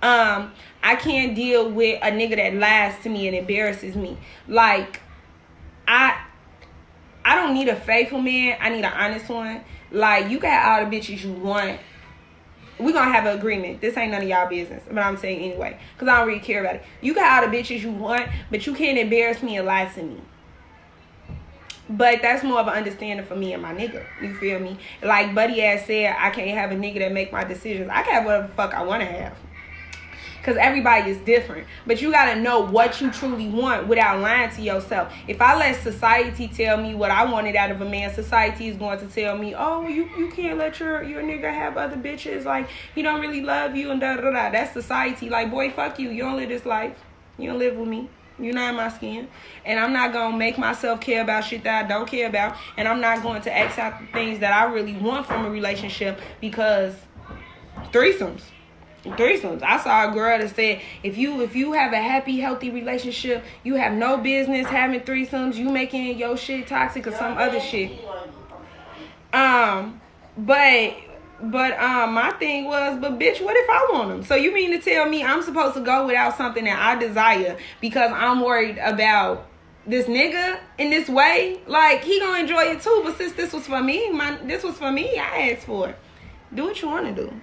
I can't deal with a nigga that lies to me and embarrasses me. Like, I don't need a faithful man. I need an honest one. Like, you got all the bitches you want. We're going to have an agreement. This ain't none of y'all business. But I'm saying anyway. Because I don't really care about it. You got all the bitches you want. But you can't embarrass me and lie to me. But that's more of an understanding for me and my nigga. You feel me? Like Buddy ass said, I can't have a nigga that make my decisions. I can have whatever the fuck I want to have. Because everybody is different. But you got to know what you truly want without lying to yourself. If I let society tell me what I wanted out of a man, society is going to tell me, oh, you can't let your nigga have other bitches. Like, he don't really love you and da-da-da. That's society. Like, boy, fuck you. You don't live this life. You don't live with me. You're not in my skin. And I'm not going to make myself care about shit that I don't care about. And I'm not going to X out the things that I really want from a relationship because threesomes. I saw a girl that said, if you have a happy, healthy relationship, you have no business having threesomes. You making your shit toxic or some other shit. But my thing was, but bitch, what if I want them? So you mean to tell me I'm supposed to go without something that I desire because I'm worried about this nigga in this way? Like, he gonna enjoy it too, but since this was for me, I asked for it. Do what you want to do.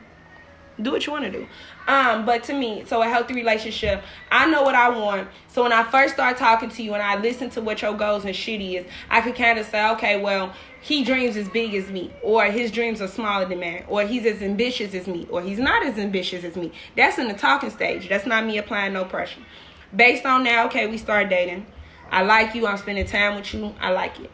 Do what you want to do. But to me, so a healthy relationship, I know what I want. So when I first start talking to you and I listen to what your goals and shit is, I could kind of say, okay, well, he dreams as big as me, or his dreams are smaller than mine, or he's as ambitious as me, or he's not as ambitious as me. That's in the talking stage. That's not me applying no pressure. Based on that, okay, we start dating. I like you. I'm spending time with you. I like it.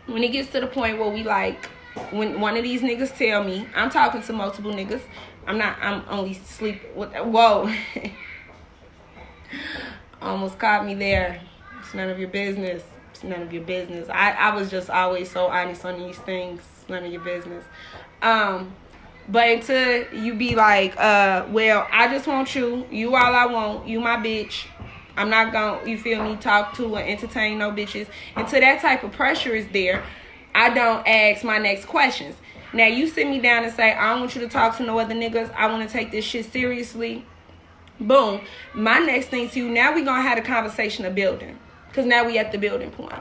When it gets to the point where we like, when one of these niggas tell me, I'm talking to multiple niggas. I'm only sleep with, whoa. Almost caught me there. It's none of your business. It's none of your business. I was just always so honest on these things. It's none of your business. But until you be like, well, I just want you. You all I want. You my bitch. I'm not gonna, you feel me, talk to or entertain no bitches. Until that type of pressure is there, I don't ask my next questions. Now, you sit me down and say, I don't want you to talk to no other niggas. I want to take this shit seriously. Boom. My next thing to you, now we going to have a conversation of building. Because now we at the building point.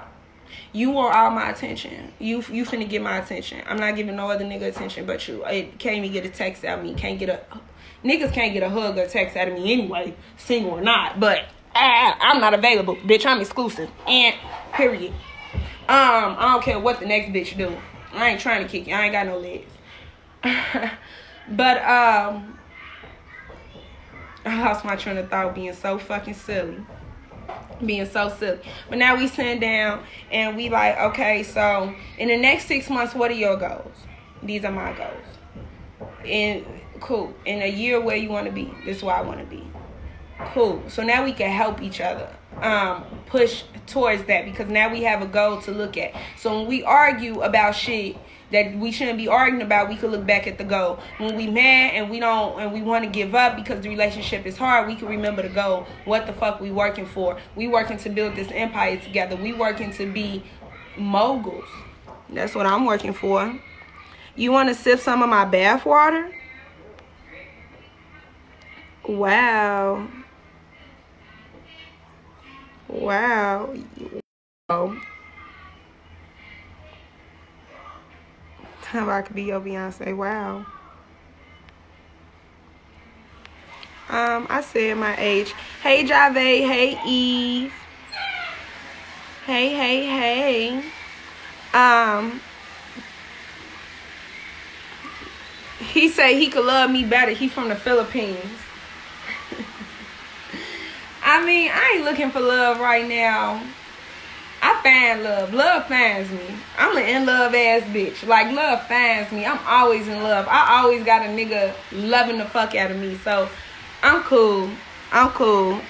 You want all my attention. You finna get my attention. I'm not giving no other nigga attention but you. It can't even get a text out of me. Niggas can't get a hug or text out of me anyway, single or not. But I'm not available, bitch. I'm exclusive. And period. I don't care what the next bitch do. I ain't trying to kick you. I ain't got no legs. But I lost my train of thought being so fucking silly. But now we sitting down and we like, okay, so in the next 6 months, what are your goals? These are my goals. And cool. In a year, where you want to be? This is where I want to be. Cool. So now we can help each other push towards that, because now we have a goal to look at. So when we argue about shit that we shouldn't be arguing about, we could look back at the goal. When we mad and we want to give up because the relationship is hard, we can remember the goal. What the fuck we working for? We working to build this empire together. We working to be moguls. That's what I'm working for. You want to sip some of my bath water? Wow. Oh. I could be your Beyonce. Wow. I said my age. Hey, Jave. Hey, Eve. Hey. He said he could love me better. He from the Philippines. I mean, I ain't looking for love right now. I find love. Love finds me. I'm an in love ass bitch. Like, love finds me. I'm always in love. I always got a nigga loving the fuck out of me. So I'm cool.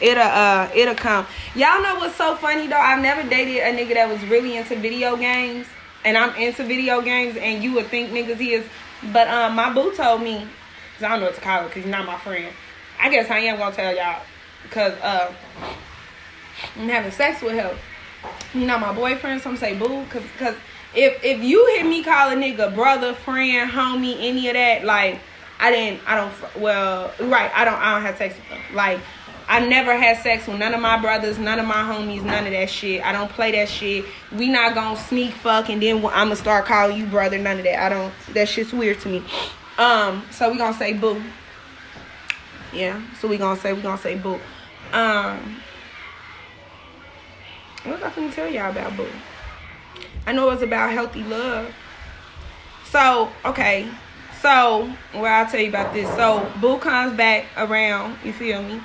It'll come. Y'all know what's so funny though? I've never dated a nigga that was really into video games. And I'm into video games, and you would think niggas is. But my boo told me, cause I don't know what to call it, cause he's not my friend. I guess I am gonna tell y'all, cause I'm having sex with him. You know, my boyfriend, some say boo, cause if you hear me call a nigga brother, friend, homie, any of that, like, I don't have sex with them. Like, I never had sex with none of my brothers, none of my homies, none of that shit. I don't play that shit. We not gonna sneak fuck and then I'm gonna start calling you brother, none of that. That shit's weird to me. So we gonna say boo. Yeah, so we gonna say boo. What was I finna tell y'all about boo? I know it's about healthy love. So, okay. So, I'll tell you about this. So, boo comes back around, you feel me?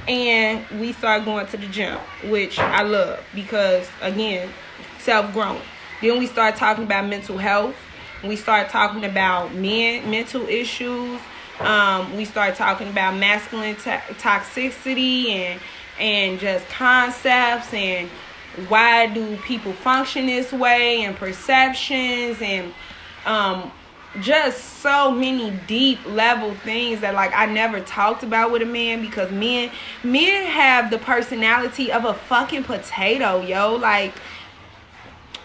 And we start going to the gym, which I love because, again, self-growing. Then we start talking about mental health. We start talking about mental issues. We start talking about masculine toxicity and just concepts and why do people function this way and perceptions and just so many deep level things that like I never talked about with a man, because men have the personality of a fucking potato, yo. Like,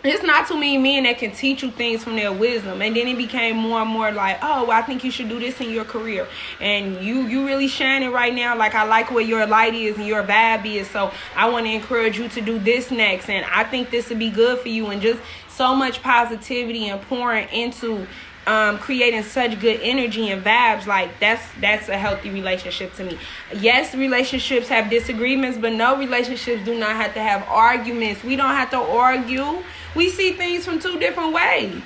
it's not too many men that can teach you things from their wisdom. And then it became more and more like, oh, well, I think you should do this in your career. And you really shining right now. Like, I like where your light is and your vibe is. So I want to encourage you to do this next. And I think this would be good for you. And just so much positivity and pouring into creating such good energy and vibes. Like, that's a healthy relationship to me. Yes, relationships have disagreements, but no relationships do not have to have arguments. We don't have to argue. We see things from two different ways.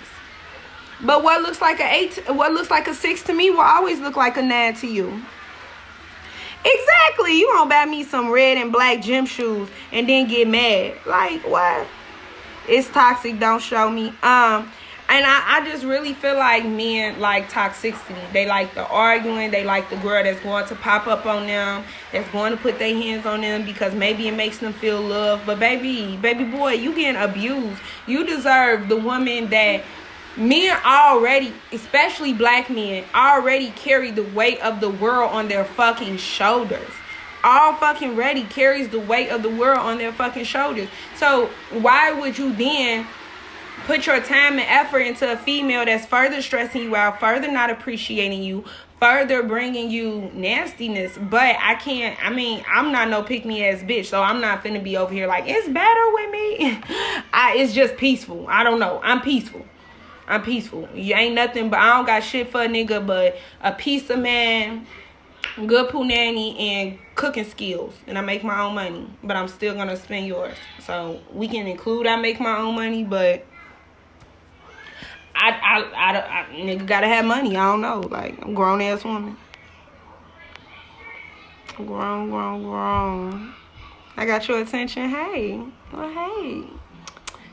But what looks like a 6 to me will always look like a 9 to you. Exactly. You gonna buy me some red and black gym shoes and then get mad. Like, what? It's toxic. Don't show me. And I just really feel like men like toxicity. They like the arguing. They like the girl that's going to pop up on them, that's going to put their hands on them because maybe it makes them feel loved. But baby boy, you getting abused. You deserve the woman that men already, especially black men, already carry the weight of the world on their fucking shoulders. All fucking ready carries the weight of the world on their fucking shoulders. So why would you then put your time and effort into a female that's further stressing you out, further not appreciating you, further bringing you nastiness. But I'm not no pick-me-ass bitch, so I'm not finna be over here like, it's better with me. It's just peaceful. I don't know. I'm peaceful. You ain't nothing, but I don't got shit for a nigga but a piece of man, good punani, and cooking skills. And I make my own money, but I'm still gonna spend yours. So we can include I make my own money, but I nigga gotta have money. I don't know. Like, I'm a grown ass woman. Grown. I got your attention. Hey. Well, hey.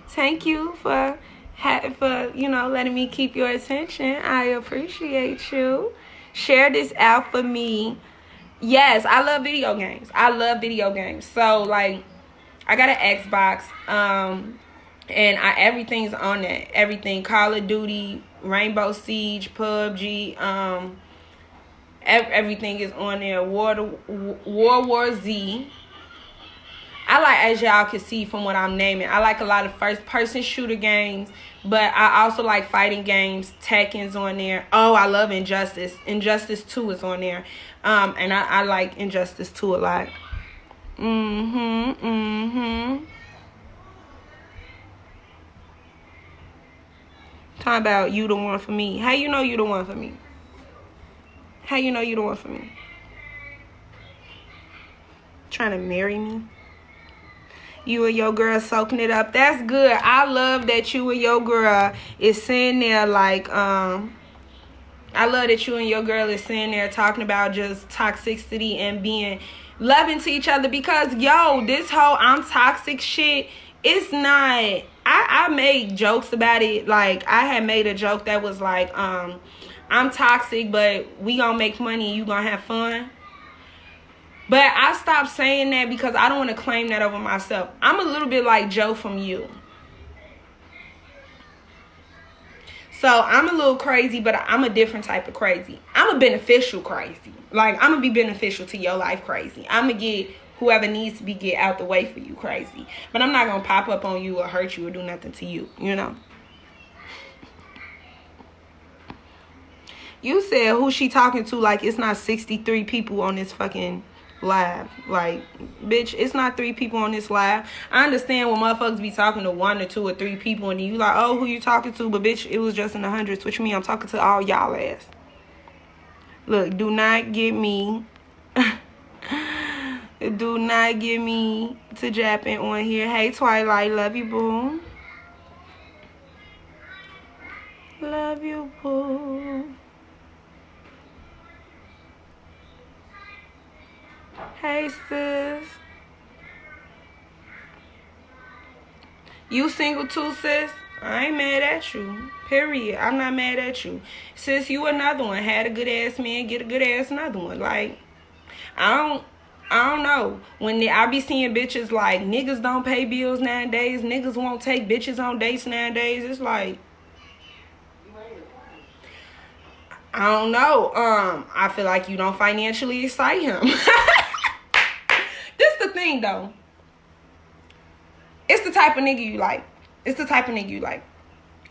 Thank you for letting me keep your attention. I appreciate you. Share this out for me. Yes, I love video games. So, like, I got an Xbox. And everything's on that. Everything. Call of Duty, Rainbow Siege, PUBG, everything is on there. World War Z. I like, as y'all can see from what I'm naming, I like a lot of first-person shooter games, but I also like fighting games. Tekken's on there. Oh, I love Injustice. Injustice 2 is on there. And I like Injustice 2 a lot. Talking about you the one for me. How you know you the one for me? Trying to marry me? You and your girl soaking it up. That's good. I love that you and your girl is sitting there like, I love that you and your girl is sitting there talking about just toxicity and being loving to each other. Because, this whole I'm toxic shit, it's not... I made jokes about it. Like, I had made a joke that was like, I'm toxic, but we gonna make money and you gonna have fun. But I stopped saying that because I don't want to claim that over myself. I'm a little bit like Joe from You. So I'm a little crazy, but I'm a different type of crazy. I'm a beneficial crazy. Like, I'm gonna be beneficial to your life crazy. I'm gonna get whoever needs to be get out the way for you crazy. But I'm not going to pop up on you or hurt you or do nothing to you, you know? You said who she talking to like it's not 63 people on this fucking live. Like, bitch, it's not 3 people on this live. I understand when motherfuckers be talking to 1 or 2 or 3 people and you like, oh, who you talking to? But bitch, it was just in the hundreds, which means I'm talking to all y'all ass. Look, do not get me... Do not get me to japping on here. Hey, Twilight. Love you, boo. Love you, boo. Hey, sis. You single too, sis? I ain't mad at you. Period. I'm not mad at you. Sis, you another one. Had a good ass man, get a good ass another one. Like, I don't know. When I be seeing bitches like, niggas don't pay bills nowadays. Niggas won't take bitches on dates nowadays. It's like, I don't know. I feel like you don't financially excite him. This the thing, though. It's the type of nigga you like.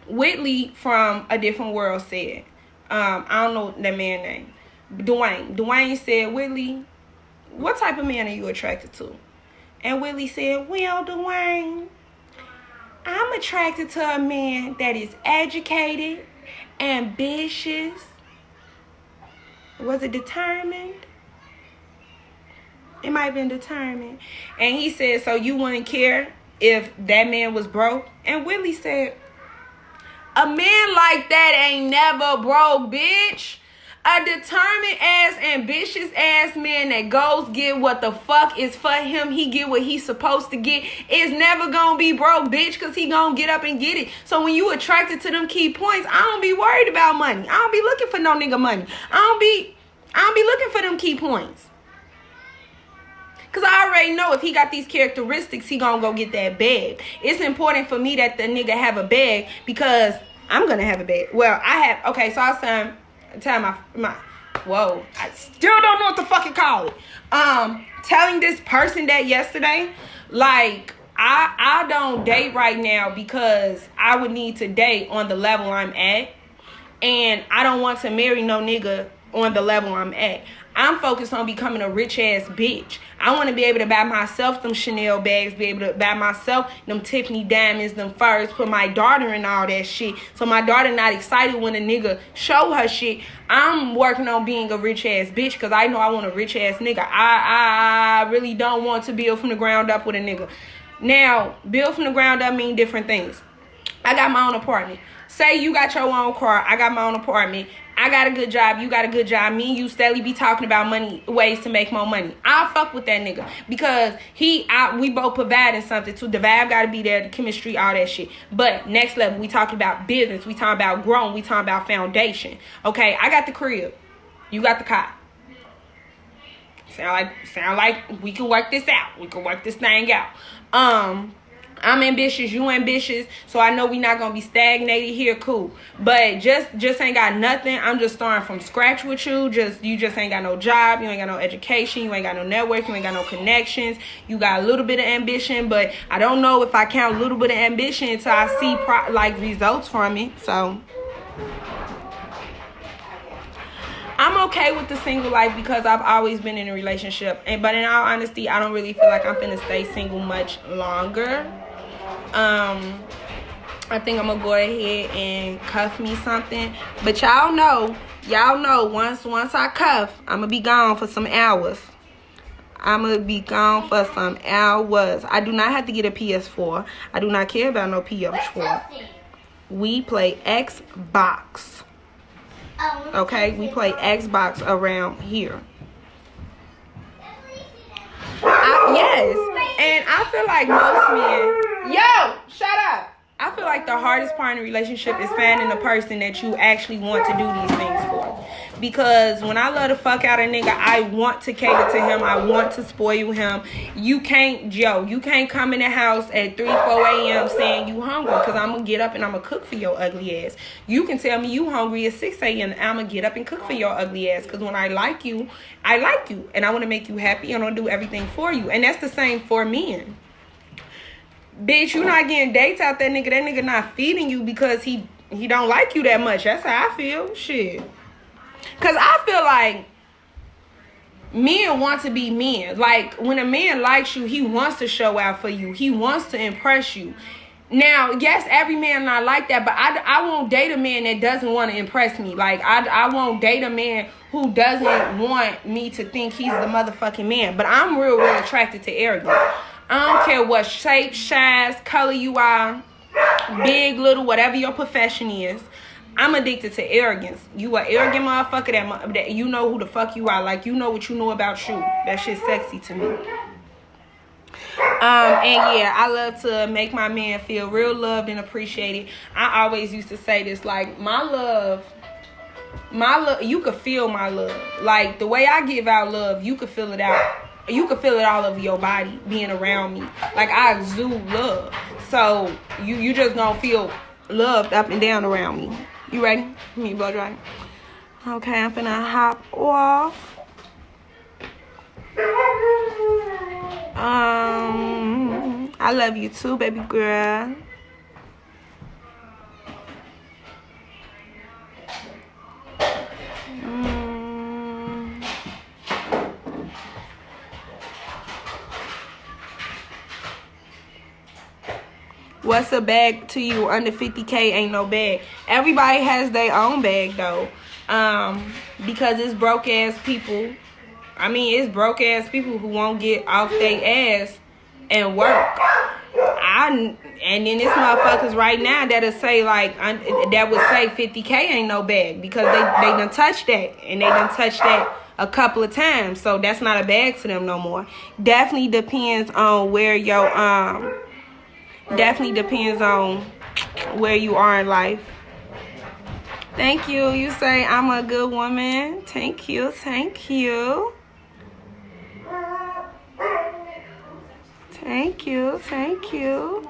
Whitley from A Different World said, I don't know that man's name. Dwayne said, Whitley, what type of man are you attracted to? And Whitley said, well, Dwayne, I'm attracted to a man that is educated, ambitious. Was it determined? It might have been determined. And he said, so you wouldn't care if that man was broke? And Whitley said, a man like that ain't never broke, bitch. A determined ass, ambitious ass man that goes get what the fuck is for him. He get what he's supposed to get. Is never gonna be broke, bitch, because he gonna get up and get it. So when you attracted to them key points, I don't be worried about money. I don't be looking for no nigga money. I don't be looking for them key points. Because I already know if he got these characteristics, he gonna go get that bag. It's important for me that the nigga have a bag because I'm gonna have a bag. Well, I have, okay, so I was telling my whoa, I still don't know what to fucking call it. Telling this person that yesterday, like, I don't date right now because I would need to date on the level I'm at. And I don't want to marry no nigga on the level I'm at. I'm focused on becoming a rich ass bitch. I want to be able to buy myself them Chanel bags, be able to buy myself them Tiffany diamonds, them furs, put my daughter in all that shit. So my daughter not excited when a nigga show her shit. I'm working on being a rich ass bitch because I know I want a rich ass nigga. I really don't want to build from the ground up with a nigga. Now, build from the ground up mean different things. I got my own apartment. Say you got your own car, I got my own apartment. I got a good job, you got a good job. Me and you steadily be talking about money, ways to make more money. I'll fuck with that nigga because we both providing something too. The vibe gotta be there, the chemistry, all that shit. But next level, we talking about business, we talking about growing, we talking about foundation. Okay, I got the crib, you got the car. Sound like we can work this out. We can work this thing out. I'm ambitious, you ambitious, so I know we not gonna be stagnated here, cool. But just ain't got nothing. I'm just starting from scratch with you. You just ain't got no job, you ain't got no education, you ain't got no network, you ain't got no connections. You got a little bit of ambition, but I don't know if I count a little bit of ambition until I see results from it. So I'm okay with the single life because I've always been in a relationship. But in all honesty, I don't really feel like I'm finna stay single much longer. I think I'm gonna go ahead and cuff me something. But y'all know, once I cuff, I'm gonna be gone for some hours. I do not have to get a PS4. I do not care about no PS4. We play Xbox. Okay, we play Xbox around here. Yes, and I feel like most men... Yo, shut up! I feel like the hardest part in a relationship is finding a person that you actually want to do these things for. Because when I love the fuck out of a nigga, I want to cater to him. I want to spoil him. You can't come in the house at 3, 4 a.m. saying you hungry because I'm going to get up and I'm going to cook for your ugly ass. You can tell me you hungry at 6 a.m. and I'm going to get up and cook for your ugly ass because when I like you. And I want to make you happy and I'll do everything for you. And that's the same for men. Bitch, you not getting dates out that nigga. That nigga not feeding you because he don't like you that much. That's how I feel. Shit. Because I feel like men want to be men. Like, when a man likes you, he wants to show out for you. He wants to impress you. Now, yes, every man not like that, but I won't date a man that doesn't want to impress me. Like, I won't date a man who doesn't want me to think he's the motherfucking man. But I'm real attracted to arrogance. I don't care what shape, size, color you are, big, little, whatever your profession is. I'm addicted to arrogance. You an arrogant motherfucker that you know who the fuck you are. Like, you know what you know about you. That shit's sexy to me. And yeah, I love to make my man feel real loved and appreciated. I always used to say this, like, my love, you could feel my love. Like, the way I give out love, you could feel it out. You can feel it all over your body being around me. Like, I exude love. So, you just gonna feel loved up and down around me. You ready? Give me a blow dry. Okay, I'm finna hop off. I love you too, baby girl. What's a bag to you? Under 50K ain't no bag. Everybody has their own bag though. Because it's broke ass people. I mean, it's broke ass people who won't get off their ass and work. And then this motherfuckers right now that'll say that would say 50K ain't no bag because they done touched that and they done touched that a couple of times. So that's not a bag to them no more. Definitely depends on where your Definitely depends on where you are in life. Thank you. You say I'm a good woman. Thank you. Thank you. Thank you. Thank you.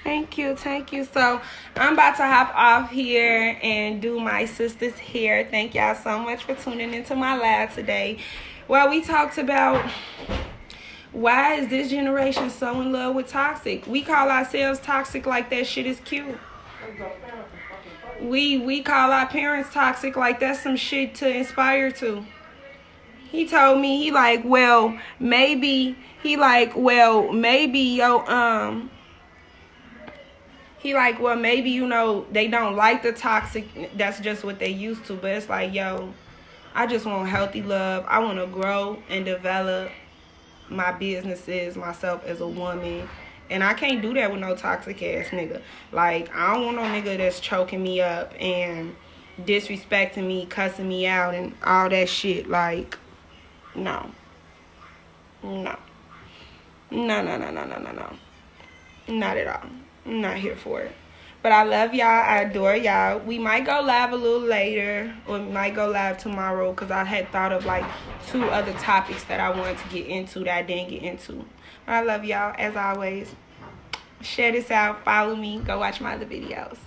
Thank Thank you. So I'm about to hop off here and do my sister's hair. Thank y'all so much for tuning into my live today. Well, we talked about why is this generation so in love with toxic. We call ourselves toxic like that shit is cute. We call our parents toxic like that's some shit to inspire to. He told me, he like, well, maybe he like, well, maybe he like, well, maybe, you know, they don't like the toxic. That's just what they used to. But it's like, yo, I just want healthy love. I want to grow and develop my businesses, myself as a woman. And I can't do that with no toxic ass nigga. Like, I don't want no nigga that's choking me up and disrespecting me, cussing me out and all that shit. Like, no. Not at all. I'm not here for it. But I love y'all. I adore y'all. We might go live a little later, or we might go live tomorrow, because I had thought of like 2 other topics that I wanted to get into that I didn't get into. But I love y'all as always. Share this out. Follow me. Go watch my other videos.